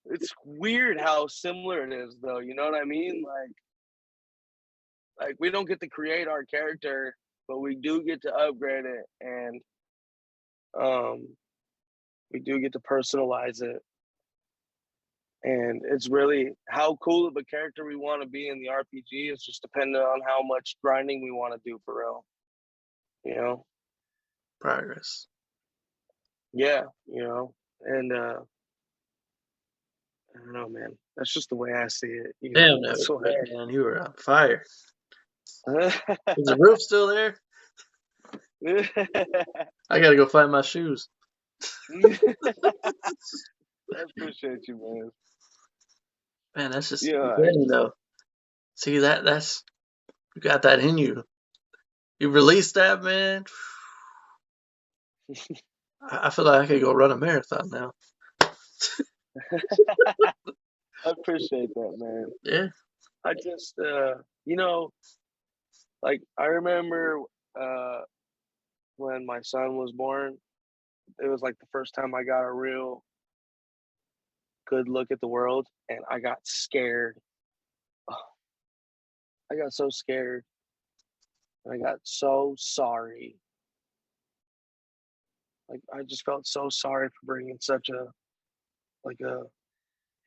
It's weird how similar it is, though. You know what I mean? Like we don't get to create our character, but we do get to upgrade it, and um, we do get to personalize it. And it's really how cool of a character we want to be in the RPG is just dependent on how much grinding we want to do for real. You know? Progress. Yeah, you know. And I don't know, man. That's just the way I see it. Damn, that That's was the good, way. man. You were on fire. Is the roof still there? I gotta go find my shoes. I appreciate you, man. Man, that's just the Yeah, beginning, though. See that's you got that in you. You release that, man. I feel like I could go run a marathon now. I appreciate that, man. Yeah. I just, you know, like I remember uh, when my son was born. It was like the first time I got a real good look at the world, and I got scared. I got so scared, and I got so sorry. Like I just felt so sorry for bringing such a like a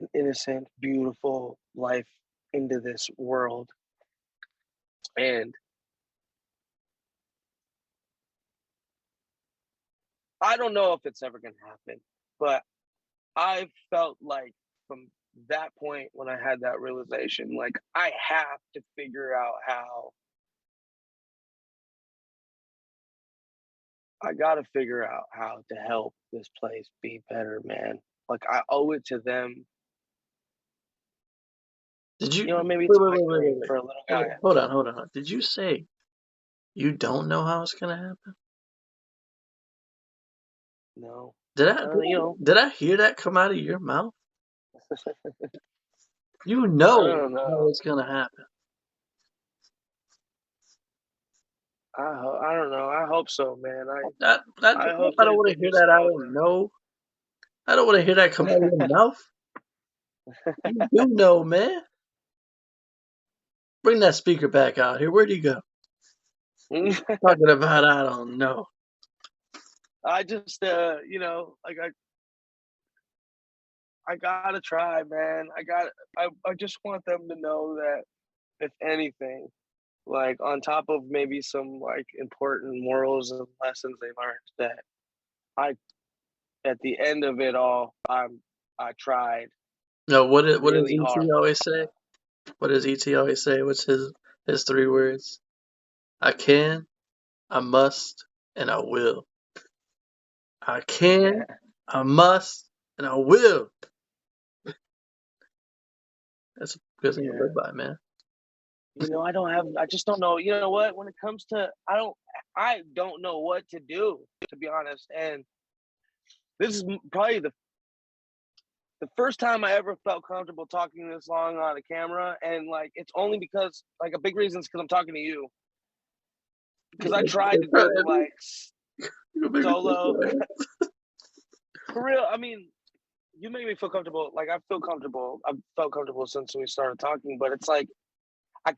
an innocent, beautiful life into this world. And I don't know if it's ever gonna happen, but I felt like from that point when I had that realization, like I have to figure out how I gotta figure out how to help this place be better, man. Like I owe it to them. Did you Maybe wait, it's wait, my wait, wait, wait, dream wait. for a little Hold guy. on, hold on, hold on. Did you say you don't know how it's gonna happen? No, Did I did you I, know, did I hear that come out of your mouth? You I know don't how know. it's gonna happen. I don't know. I hope so, man. I hope I don't they want to make hear it that. I so don't know. I don't want to hear that come out of your mouth. You do know, man. Bring that speaker back out here. Where'd he go? that. Talking about I don't know. I just, like I gotta try, man. I just want them to know that if anything, like on top of maybe some like important morals and lessons they learned, that I at the end of it all, I tried No, what does really ET hard. always say? What does ET always say? What's his three words? I can, I must, and I will. I can, Yeah, I must, and I will. That's a good thing to yeah. live by, man. I just don't know. You know what? When it comes to, I don't know what to do, to be honest. And this is probably the first time I ever felt comfortable talking this long on a camera. And like, it's only because, like, a big reason is because I'm talking to you. Because I tried to do the like You make me feel solo sorry. for real. I mean, you make me feel comfortable. Like, I feel comfortable. I've felt comfortable since we started talking, but it's like, I,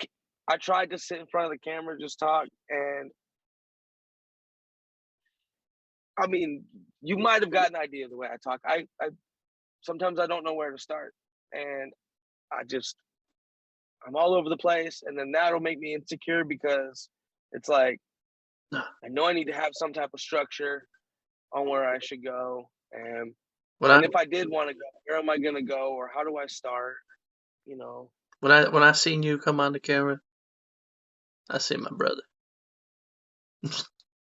I tried to sit in front of the camera, just talk. And I mean, you might have gotten an idea of the way I talk. I sometimes I don't know where to start. And I just, I'm all over the place. And then that'll make me insecure because it's like, No. I know I need to have some type of structure on where I should go. When I And if I did want to go, where am I going to go, or how do I start? You know, when I seen you come on the camera, I seen my brother.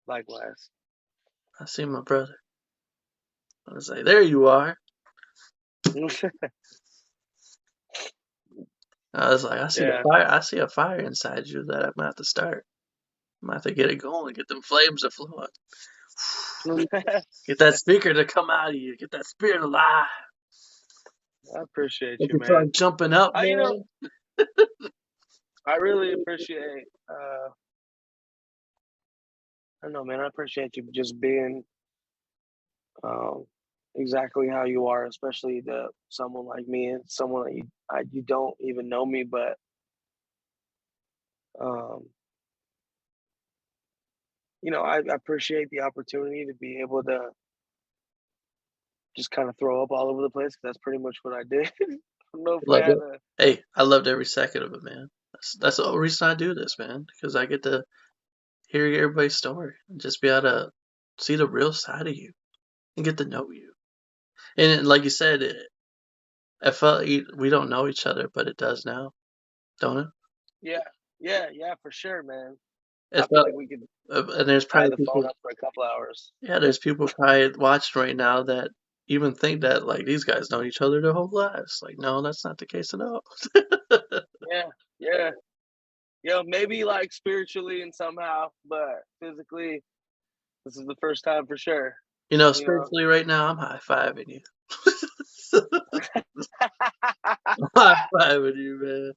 likewise. I seen my brother. I was like, there you are. I was like, I see the Yeah. fire. I see a fire inside you that I'm gonna have to start. I'm gonna have to get it going, get them flames to flow. I Get that speaker to come out of you. Get that spirit alive. appreciate Make you, it start man. jumping up, I, you know, man. I really appreciate, I don't know, man. I appreciate you just being um, exactly how you are, especially to someone like me and someone that you don't even know me, but um, I appreciate the opportunity to be able to just kind of throw up all over the place. 'Cause that's pretty much what I did. I don't know if I Loved had it. a Hey, I loved every second of it, man. That's the whole reason I do this, man. Because I get to hear everybody's story and just be able to see the real side of you and get to know you. And like you said, I felt we don't know each other, but it does now, don't it? Yeah, yeah, yeah, for sure, man. I It feel felt, like we could and there's tie probably the phone people. up for a couple hours. Yeah, there's people probably watching right now that even think that like these guys know each other their whole lives. Like, no, that's not the case at all. Yeah, yeah. Maybe like spiritually and somehow, but physically, this is the first time for sure. You know, You know. spiritually right now, I'm high fiving you. I'm high fiving you, man.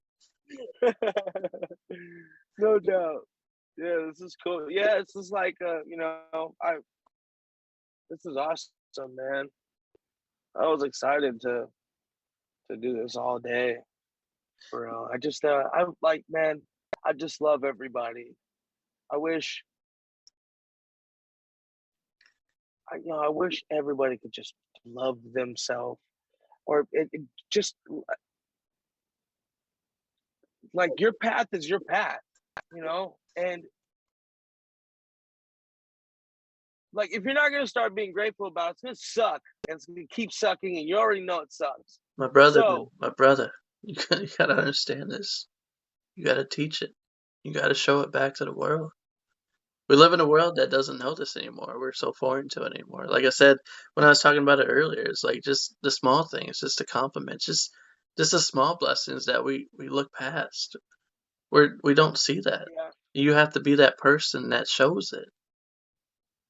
No doubt. Yeah, this is cool. Yeah, this is like I this is awesome, man. I was excited to do this all day, bro. I like, man, I just love everybody. I wish I wish everybody could just love themselves, or it just like your path is your path, and like if you're not gonna start being grateful about it, it's gonna suck and it's gonna keep sucking, and you already know it sucks. My brother, man, So my brother. You gotta understand this. You gotta teach it. You gotta show it back to the world. We live in a world that doesn't know this anymore. We're so foreign to it anymore. Like I said when I was talking about it earlier, it's like just the small things, just the compliments, just the small blessings that we look past. We don't see that. yeah, You have to be that person that shows it.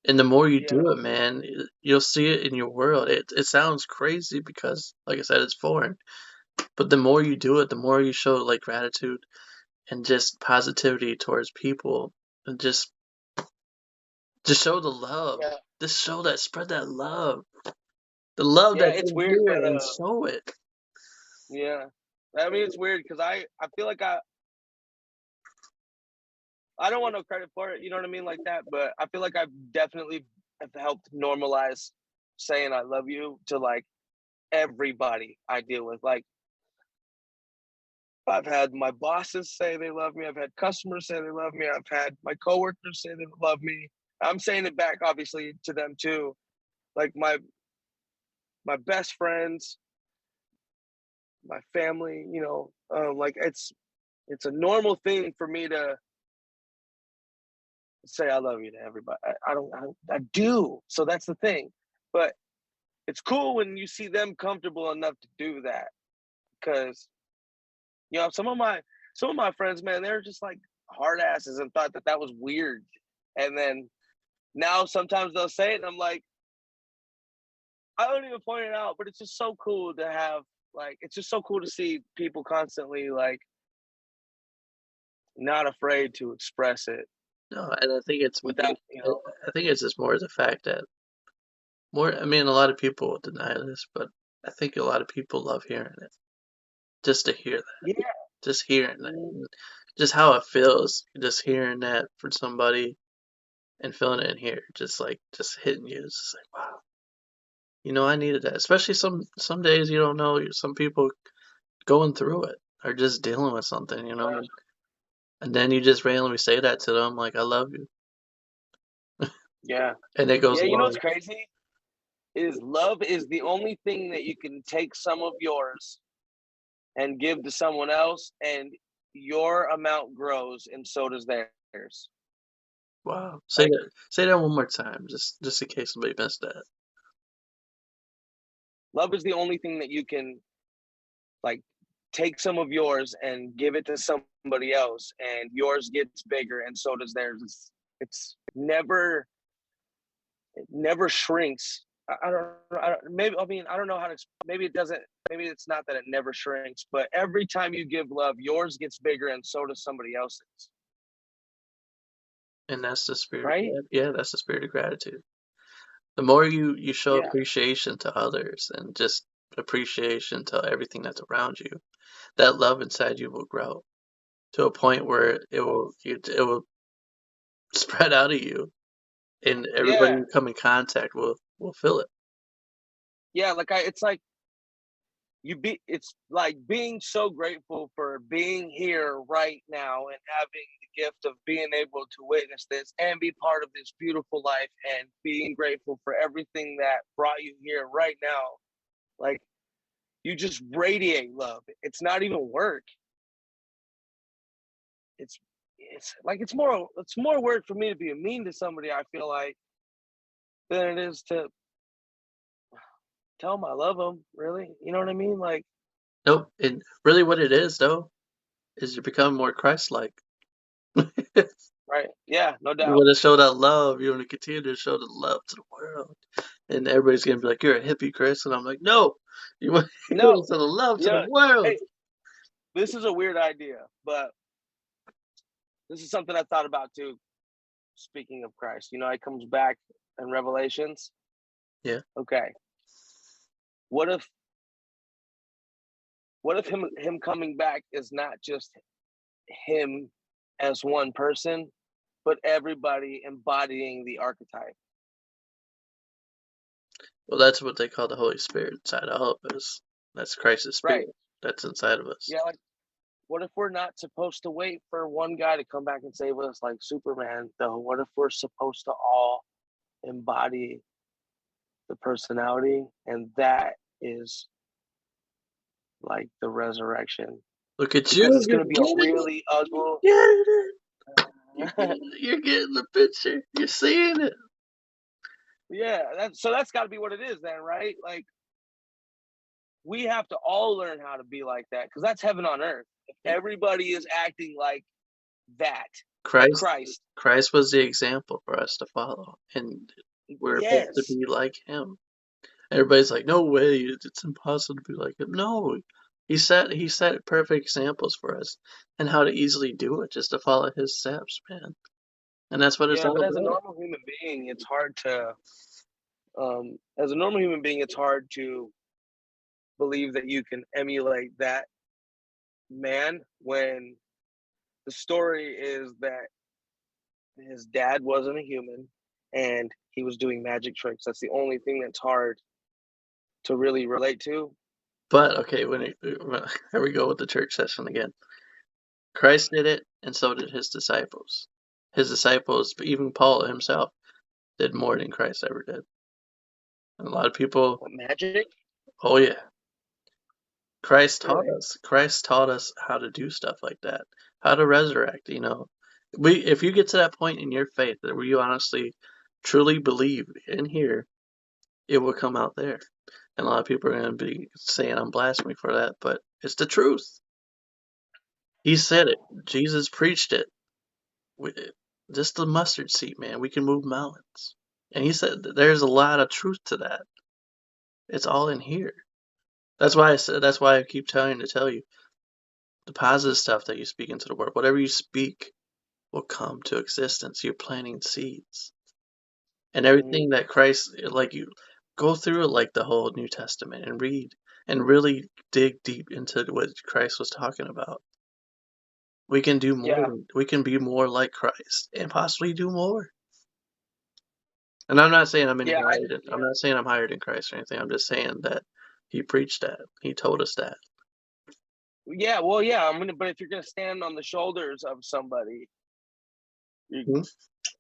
And the more you yeah, do it, man, you'll see it in your world. It sounds crazy because, like I said, it's foreign. But the more you do it, the more you show like gratitude and just positivity towards people, and just show the love. yeah, Just show that, spread that love. The love yeah. that's It's in weird, here but and show it. yeah. I mean, it's weird because I feel like I don't want no credit for it, you know what I mean, like that. But I feel like I've definitely have helped normalize saying I love you to like everybody I deal with. Like I've had my bosses say they love me. I've had customers say they love me. I've had my coworkers say they love me. I'm saying it back, obviously, to them too. Like my best friends, my family. Like it's a normal thing for me to say I love you to everybody. I do. So that's the thing. But it's cool when you see them comfortable enough to do that because some of my friends, man, they're just like hard asses and thought that that was weird. And then now sometimes they'll say it, and I'm like, I don't even point it out, but it's just so cool to have like it's just so cool to see people constantly like not afraid to express it No, and I think it's more. without, I think it's just more the fact that more. I mean, a lot of people will deny this, but I think a lot of people love hearing it. Just to hear that, yeah, just hearing that, mm, and just how it feels, just hearing that from somebody and feeling it in here, just hitting you. It's just like wow. I needed that. Especially some days you don't know. Some people going through it or just dealing with something, and then you just randomly say that to them, like, "I love you," yeah, and it goes yeah. a You know long. what's crazy is love is the only thing that you can take some of yours and give to someone else, and your amount grows, and so does theirs. Wow. Like Say that one more time, just in case somebody missed that. love is the only thing that you can like take some of yours and give it to somebody else, and yours gets bigger, and so does theirs. It's never it never shrinks. Maybe I mean I don't know how to. Maybe it doesn't. Maybe it's not that it never shrinks, but every time you give love, yours gets bigger, and so does somebody else's. And that's the spirit. Right? Yeah, that's the spirit of gratitude. The more you show Yeah. appreciation to others and just appreciation to everything that's around you, that love inside you will grow to a point where it will spread out of you, and everybody Yeah. you come in contact will feel it. Yeah. It's like it's like being so grateful for being here right now and having the gift of being able to witness this and be part of this beautiful life and being grateful for everything that brought you here right now. Like you just radiate love. It's not even work. It's it's more work for me to be mean to somebody, I feel like, than it is to tell them I love them, really. You know what I mean? Like, Nope, and really what it is, though, is you become more Christ-like. You right? Yeah, no doubt. wanna show that love, you wanna continue to show the love to the world, and everybody's gonna be like, "You're a hippie, Chris," and I'm like, "No, you want you No, wanna show the love to the yeah. world." Hey, this is a weird idea, but this is something I thought about too. Speaking of Christ, it comes back in Revelations. Yeah. Okay, what if him coming back is not just him as one person, but everybody embodying the archetype? Well, that's what they call the Holy Spirit inside all of us. That's Christ's Right. spirit that's inside of us. Yeah, like what if we're not supposed to wait for one guy to come back and save us like Superman, though? What if we're supposed to all embody the personality, and that is like the resurrection? Look at Because you, it's you're gonna be a getting it, really ugly. you're getting it. You're getting the picture. You're seeing it. Yeah, that's got to be what it is then, right? Like we have to all learn how to be like that because that's heaven on earth. If everybody is acting like that, like Christ Christ. Christ was the example for us to follow, and we're supposed to Yes. be like him. Everybody's like, "No way, it's impossible to be like him." No, he set perfect examples for us and how to easily do it, just to follow his steps, man. And that's what it's Yeah, all but about. as a normal human being, it's hard to believe that you can emulate that man when the story is that his dad wasn't a human and he was doing magic tricks. That's the only thing that's hard to really relate to. But okay, here we go with the church session again. Christ did it, and so did his disciples. His disciples, even Paul himself, did more than Christ ever did. And a lot of people, What, magic? oh yeah, Really? Christ taught us how to do stuff like that, how to resurrect. If you get to that point in your faith that where you honestly, truly believe in here, it will come out there. And a lot of people are going to be saying I'm blasphemy for that, but it's the truth. He said it. Jesus preached it. We, just the mustard seed, man. We can move mountains. And he said that there's a lot of truth to that. It's all in here. That's why I said. That's why I keep tell you the positive stuff that you speak into the world. Whatever you speak will come to existence. You're planting seeds, and Mhm. everything that Christ, like you, go through it like the whole New Testament and read and really dig deep into what Christ was talking about. We can do more. Yeah, We can be more like Christ and possibly do more. And I'm not saying I'm any yeah, higher than I'm yeah, not saying I'm higher than Christ or anything. I'm just saying that he preached that. He told us that. yeah. Well, yeah. But if you're gonna stand on the shoulders of somebody, you, Mhm.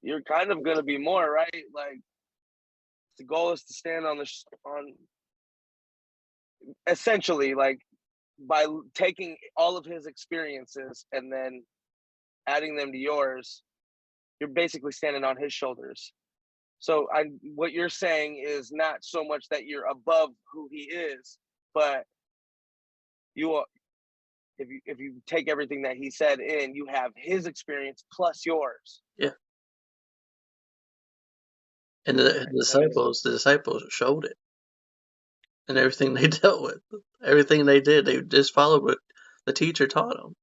you're kind of gonna be more, right? Like the goal is to stand on essentially like by taking all of his experiences and then adding them to yours. You're basically standing on his shoulders. So what you're saying is not so much that you're above who he is, but you are, if you take everything that he said in, you have his experience plus yours. Yeah. And the Right? That makes disciples, the disciples showed it in everything they dealt with. Everything they did, they just followed what the teacher taught them.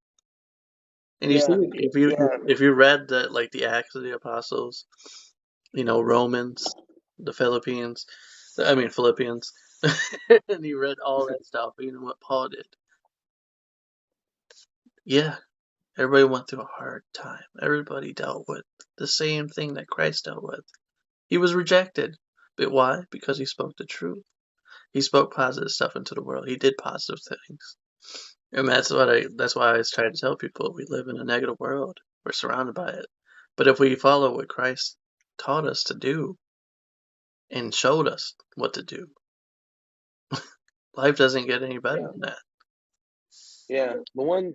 And you see, yeah, yeah, if you read the Acts of the Apostles, Romans, the Philippians, and you read all that stuff, what Paul did. Yeah, everybody went through a hard time. Everybody dealt with the same thing that Christ dealt with. He was rejected. But why? Because he spoke the truth. He spoke positive stuff into the world. He did positive things. And that's why I always try to tell people we live in a negative world. We're surrounded by it. But if we follow what Christ taught us to do and showed us what to do, Life doesn't get any better Yeah, than that. yeah. The one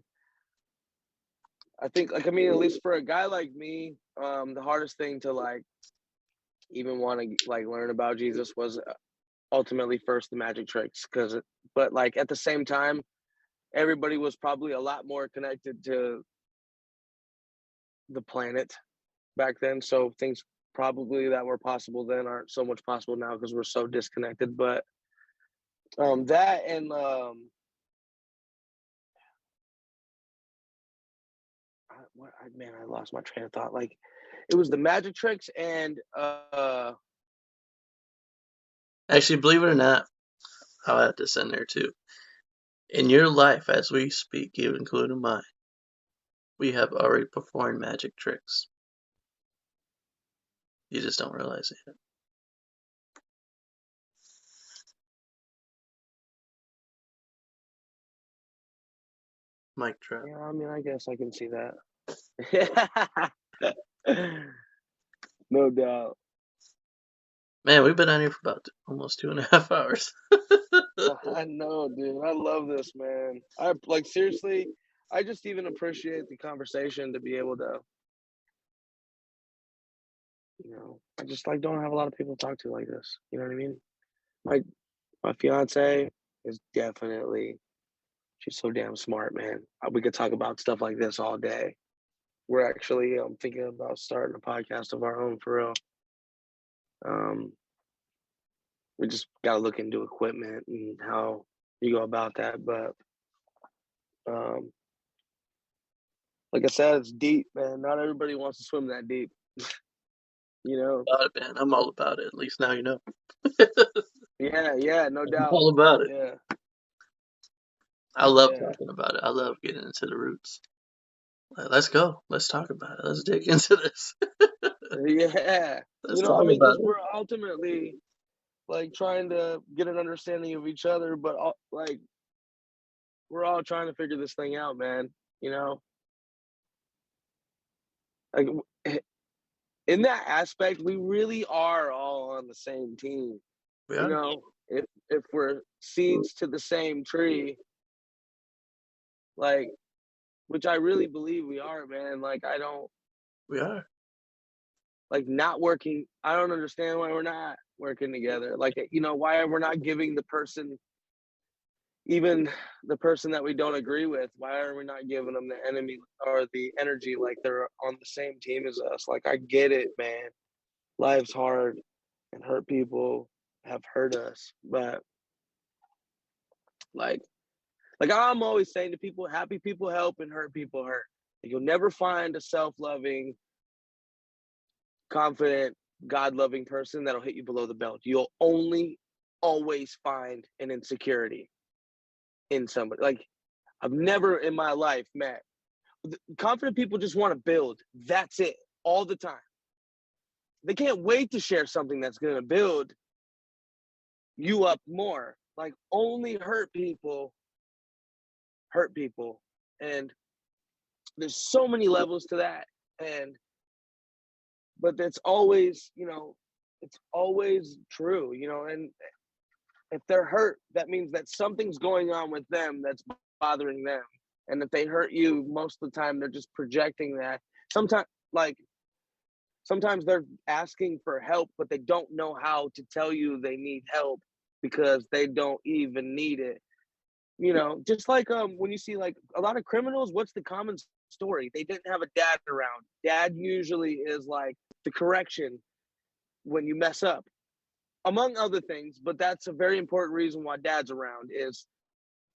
I think, like, I mean, at least for a guy like me, the hardest thing to like even want to like learn about Jesus was ultimately first the magic tricks, because, but like at the same time, everybody was probably a lot more connected to the planet back then. So things probably that were possible then aren't so much possible now because we're so disconnected. But that and man, I lost my train of thought. Like it was the magic tricks and Actually, believe it or not, I'll add this in there too. In your life, as we speak, even including mine, we have already performed magic tricks. You just don't realize it yet. Mic drop. yeah, I mean, I guess I can see that. No doubt. Man, we've been on here for about almost 2.5 hours. I know, dude. I love this, man. I like seriously. I just even appreciate the conversation to be able to, I just like don't have a lot of people to talk to like this. You know what I mean? My my fiance is definitely she's so damn smart, man. We could talk about stuff like this all day. We're actually thinking about starting a podcast of our own for real. Um, we just got to look into equipment and how you go about that. But um, like I said, it's deep, man. Not everybody wants to swim that deep, you know. About it, man. I'm all about it. At least now you know. Yeah, yeah, no I'm doubt. all about it. Yeah, I love yeah, talking about it. I love getting into the roots. Let's go. Let's talk about it. Let's dig into this. yeah. Let's I talk mean, about because it. we're ultimately like trying to get an understanding of each other, but like we're all trying to figure this thing out, man. You know, like in that aspect, we really are all on the same team. We You are. know, if we're seeds to the same tree, like which I really believe we are, man. Like I don't We are. like not working. I don't understand why we're not working together. Like why we're not giving the person, even the person that we don't agree with, why are we not giving them the enemy or the energy like they're on the same team as us? Like I get it, man. Life's hard and hurt people have hurt us, but like like I'm always saying to people, happy people help and hurt people hurt. You'll never find a self-loving, confident, God-loving person that'll hit you below the belt. You'll only always find an insecurity in somebody. Like I've never in my life met confident people just want to build. That's it, all the time. They can't wait to share something that's going to build you up more. Like only hurt people, and there's so many levels to that. And but that's always, it's always true, and if they're hurt, that means that something's going on with them that's bothering them. And if they hurt you, most of the time they're just projecting that. Sometimes, like, sometimes they're asking for help, but they don't know how to tell you they need help because they don't even need it. Just like when you see like a lot of criminals, what's the common story? They didn't have a dad around. Dad usually is like the correction when you mess up, among other things, but that's a very important reason why dad's around is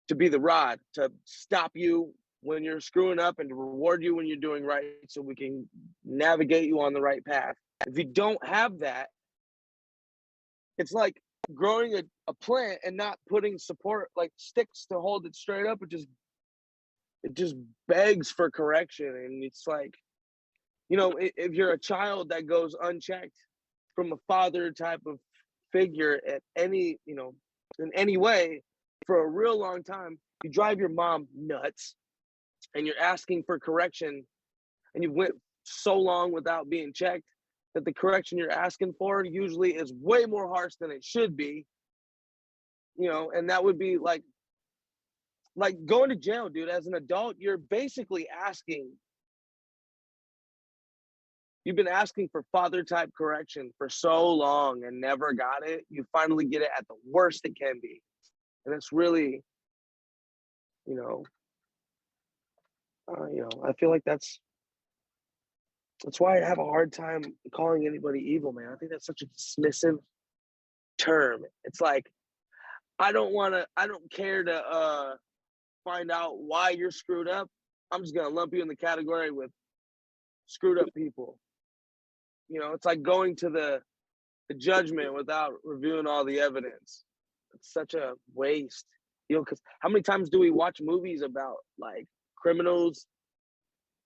to be the rod, to stop you when you're screwing up and to reward you when you're doing right so we can navigate you on the right path. If you don't have that, it's like growing a plant and not putting support like sticks to hold it straight up. It just begs for correction. And it's like, if you're a child that goes unchecked from a father type of figure at any, in any way for a real long time, you drive your mom nuts and you're asking for correction and you went so long without being checked that the correction you're asking for usually is way more harsh than it should be. and that would be like going to jail, dude. As an adult, you're basically asking. You've been asking for father type correction for so long and never got it. You finally get it at the worst it can be, and it's really, you know, I feel like that's why I have a hard time calling anybody evil, man. I think that's such a dismissive term. It's like I don't care to find out why you're screwed up. I'm just gonna lump you in the category with screwed up people. It's like going to the judgment without reviewing all the evidence. It's such a waste. Because how many times do we watch movies about like criminals,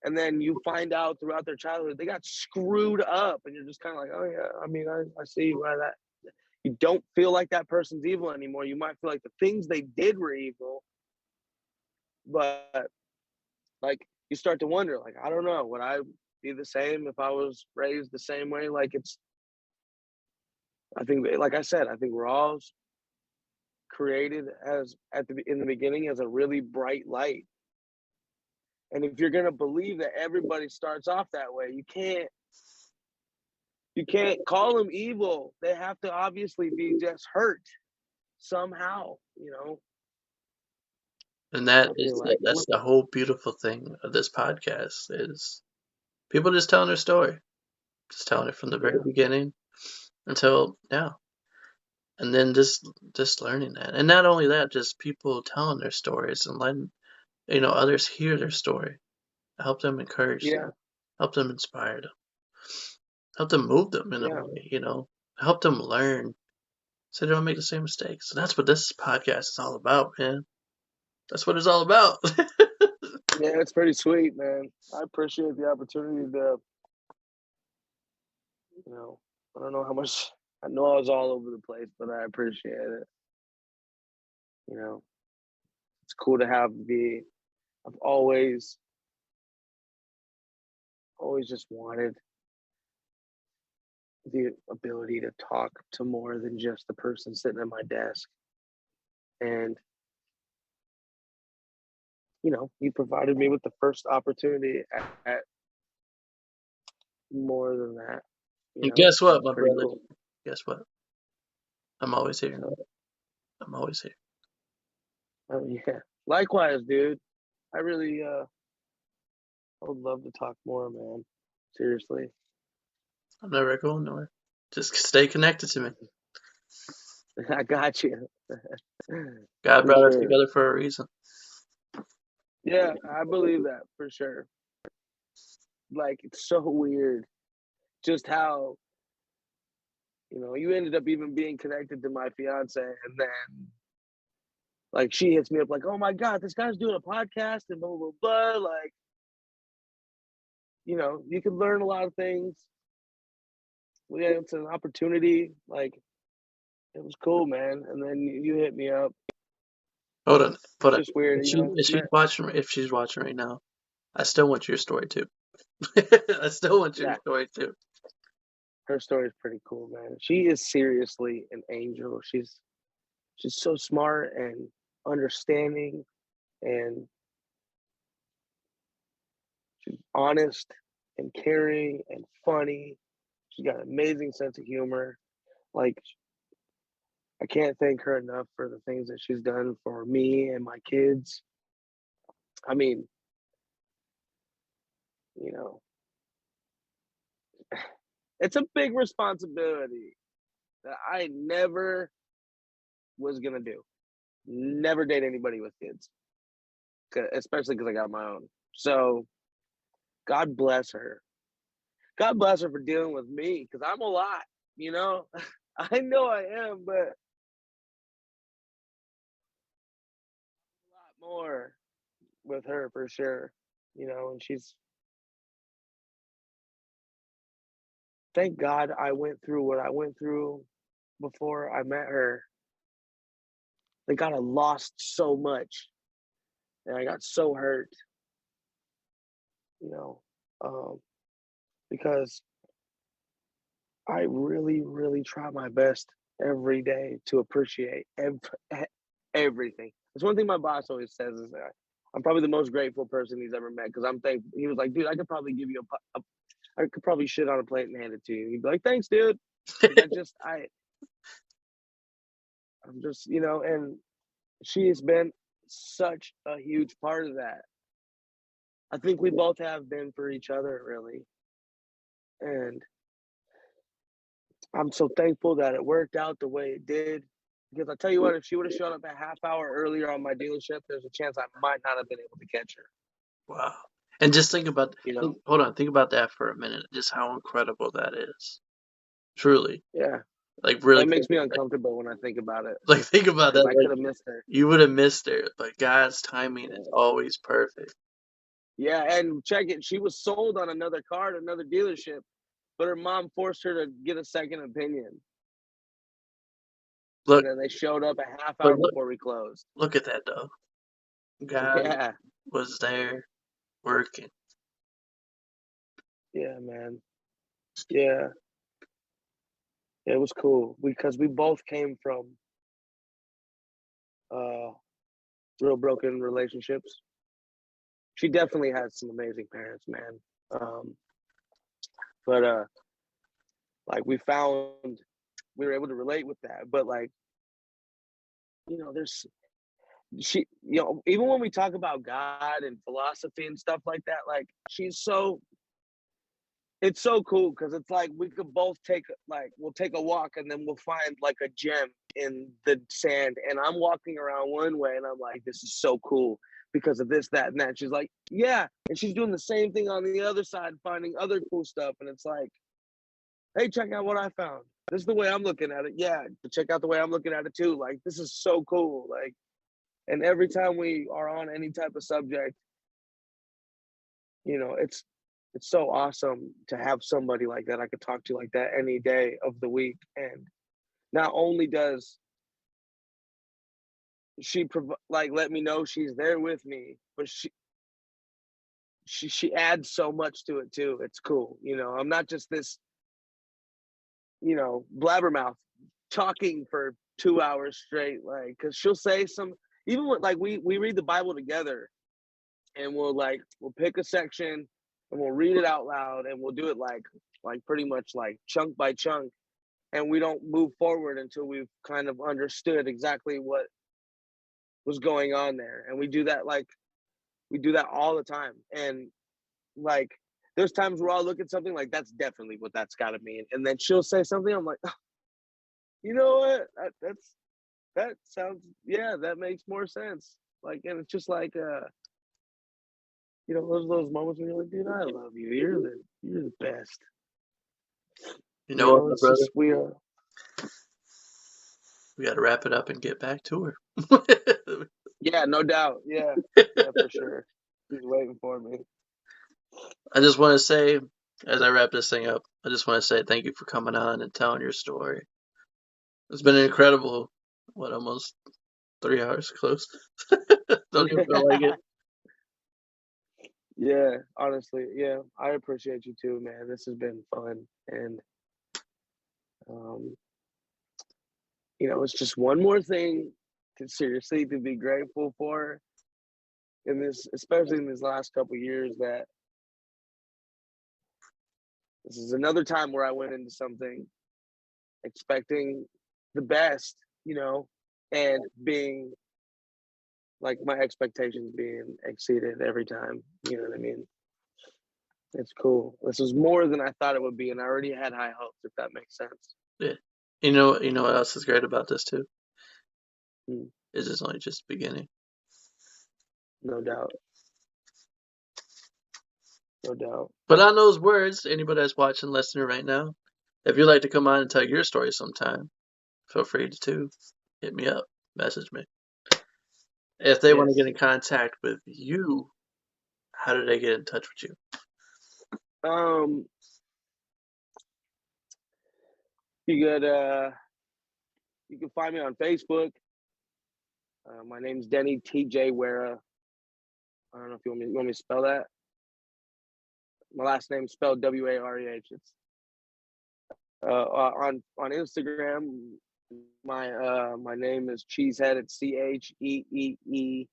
and then you find out throughout their childhood they got screwed up, and you're just kind of like, oh yeah, I mean, I see why that. You don't feel like that person's evil anymore. You might feel like the things they did were evil, but like you start to wonder, like, I don't know, would I be the same if I was raised the same way? I think, like I said, I think we're all created as in the beginning as a really bright light. And if you're gonna believe that everybody starts off that way, you can't call them evil. They have to obviously be just hurt somehow. And that I feel is like that's the whole beautiful thing of this podcast is people just telling their story, just telling it from the very yeah, beginning until now, and then just learning that, and not only that, just people telling their stories and letting others hear their story, help them, encourage yeah, them, help them, inspire them, help them, move them in a yeah, way, help them learn so they don't make the same mistakes. And that's what this podcast is all about, man. That's what it's all about. yeah. It's pretty sweet, man. I appreciate the opportunity to, you know, I don't know how much. I know I was all over the place, but I appreciate it. You know, it's cool to have the. I've always just wanted the ability to talk to more than just the person sitting at my desk. And, you provided me with the first opportunity at more than that, And guess and what, it's my pretty brother? cool. Guess what? I'm always here. So, I'm always here. yeah. Likewise, dude. I really, I would love to talk more, man. Seriously. I'm never going nowhere. Just stay connected to me. I got you. God For brought us sure. together for a reason. Yeah, I believe that for sure. Like, it's so weird just how, you ended up even being connected to my fiance, and then like she hits me up like, "Oh my god, this guy's doing a podcast and blah blah blah." Like, you can learn a lot of things. It's an opportunity. Like, it was cool, man. And then you hit me up. Hold on, hold It's on. just weird, If she's watching right now, I still want your story too. I still want your that story too. her story is pretty cool, man. She is seriously an angel. She's so smart and understanding, and she's honest and caring and funny. She's got an amazing sense of humor. Like, I can't thank her enough for the things that she's done for me and my kids. I mean, you know, it's a big responsibility that I never was gonna do. Never date anybody with kids, especially because I got my own. So God bless her. God bless her for dealing with me because I'm a lot. You know, I know I am, but a lot more with her for sure. And thank God I went through what I went through before I met her. Thank God I lost so much and I got so hurt, you know, um, because I really, really try my best every day to appreciate everything. That's one thing my boss always says is that I'm probably the most grateful person he's ever met because I'm thankful. He was like, dude, I could probably give you I could probably shit on a plate and hand it to you. He'd be like, thanks, dude. Because I'm just, and she has been such a huge part of that. I think we both have been for each other, really. And I'm so thankful that it worked out the way it did. Because I tell you what, if she would have shown up a half hour earlier on my dealership, there's a chance I might not have been able to catch her. Wow. And just think about, You know? hold on, think about that for a minute. Just how incredible that is. Truly. Yeah. Like really, That makes me uncomfortable when I think about it. like think about Because that. I could Like have missed her. you would have missed her, but God's timing is Yeah. always perfect. Yeah, and check it. She was sold on another car at another dealership, but her mom forced her to get a second opinion. And Look, then they showed up a half but hour look, before we closed. look at that though. God Yeah. was there working. Yeah, man. Yeah. It was cool because we both came from uh real broken relationships. She definitely had some amazing parents, man. Um, but like we were able to relate with that. But like, there's even when we talk about God and philosophy and stuff like that, like it's so cool because it's like we could both we'll take a walk and then we'll find like a gem in the sand. And I'm walking around one way and I'm like, this is so cool because of this, that, and that. She's like, yeah. And she's doing the same thing on the other side, finding other cool stuff. And it's like, hey, check out what I found. This is the way I'm looking at it. Yeah, check out the way I'm looking at it too. Like, this is so cool. Like, and every time we are on any type of subject, it's so awesome to have somebody like that I could talk to like that any day of the week. And not only does she let me know she's there with me, but she adds so much to it too. It's cool. I'm not just this, blabbermouth talking for 2 hours straight, like, because she'll say even when like we read the Bible together and we'll pick a section and we'll read it out loud and we'll do it like pretty much like chunk by chunk, and we don't move forward until we've kind of understood exactly what was going on there. And we do that all the time. And like there's times where I'll look at something like that's definitely what that's got to mean, and then she'll say something, I'm like, oh, you know what, that sounds, yeah, that makes more sense. Like, and it's just like those moments when you're like, dude, I love you. You're the best. You know what, my It's brother? just we are. We got to wrap it up and get back to her. Yeah, no doubt. Yeah, yeah, for sure. He's waiting for me. I just want to say, as I wrap this thing up, I just want to say thank you for coming on and telling your story. It's been an incredible, almost 3 hours close. Don't you feel like it? Yeah, honestly, yeah, I appreciate you too, man. This has been fun, and um, it's just one more thing to be grateful for in this, especially in these last couple years. That this is another time where I went into something expecting the best, and being like my expectations being exceeded every time. You know what I mean? It's cool. This was more than I thought it would be, and I already had high hopes, if that makes sense. Yeah. You know what else is great about this too? Mm, Is it's only just the beginning. no doubt. No doubt. But on those words, anybody that's watching, listening right now, if you'd like to come on and tell your story sometime, feel free to hit me up, message me. If they want to get Yes. in contact with you, how do they get in touch with you? Um, you could you can find me on Facebook. My name's Denny TJ Wareh. I don't know if you want me to spell that. My last name's spelled WAREH. It's on Instagram. My name is Cheesehead. It's CheezeEeezhead.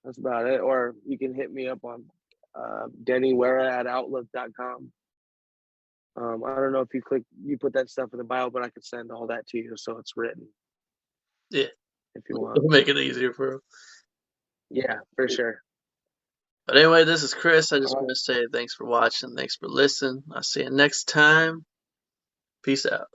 That's about it. Or you can hit me up on Denny Wareh at outlook.com. I don't know if you put that stuff in the bio, but I could send all that to you so it's written Yeah, if you want. it'll make it easier for him. Yeah, for sure. But anyway, this is Chris. I just All want right. to say thanks for watching. Thanks for listening. I'll see you next time. Peace out.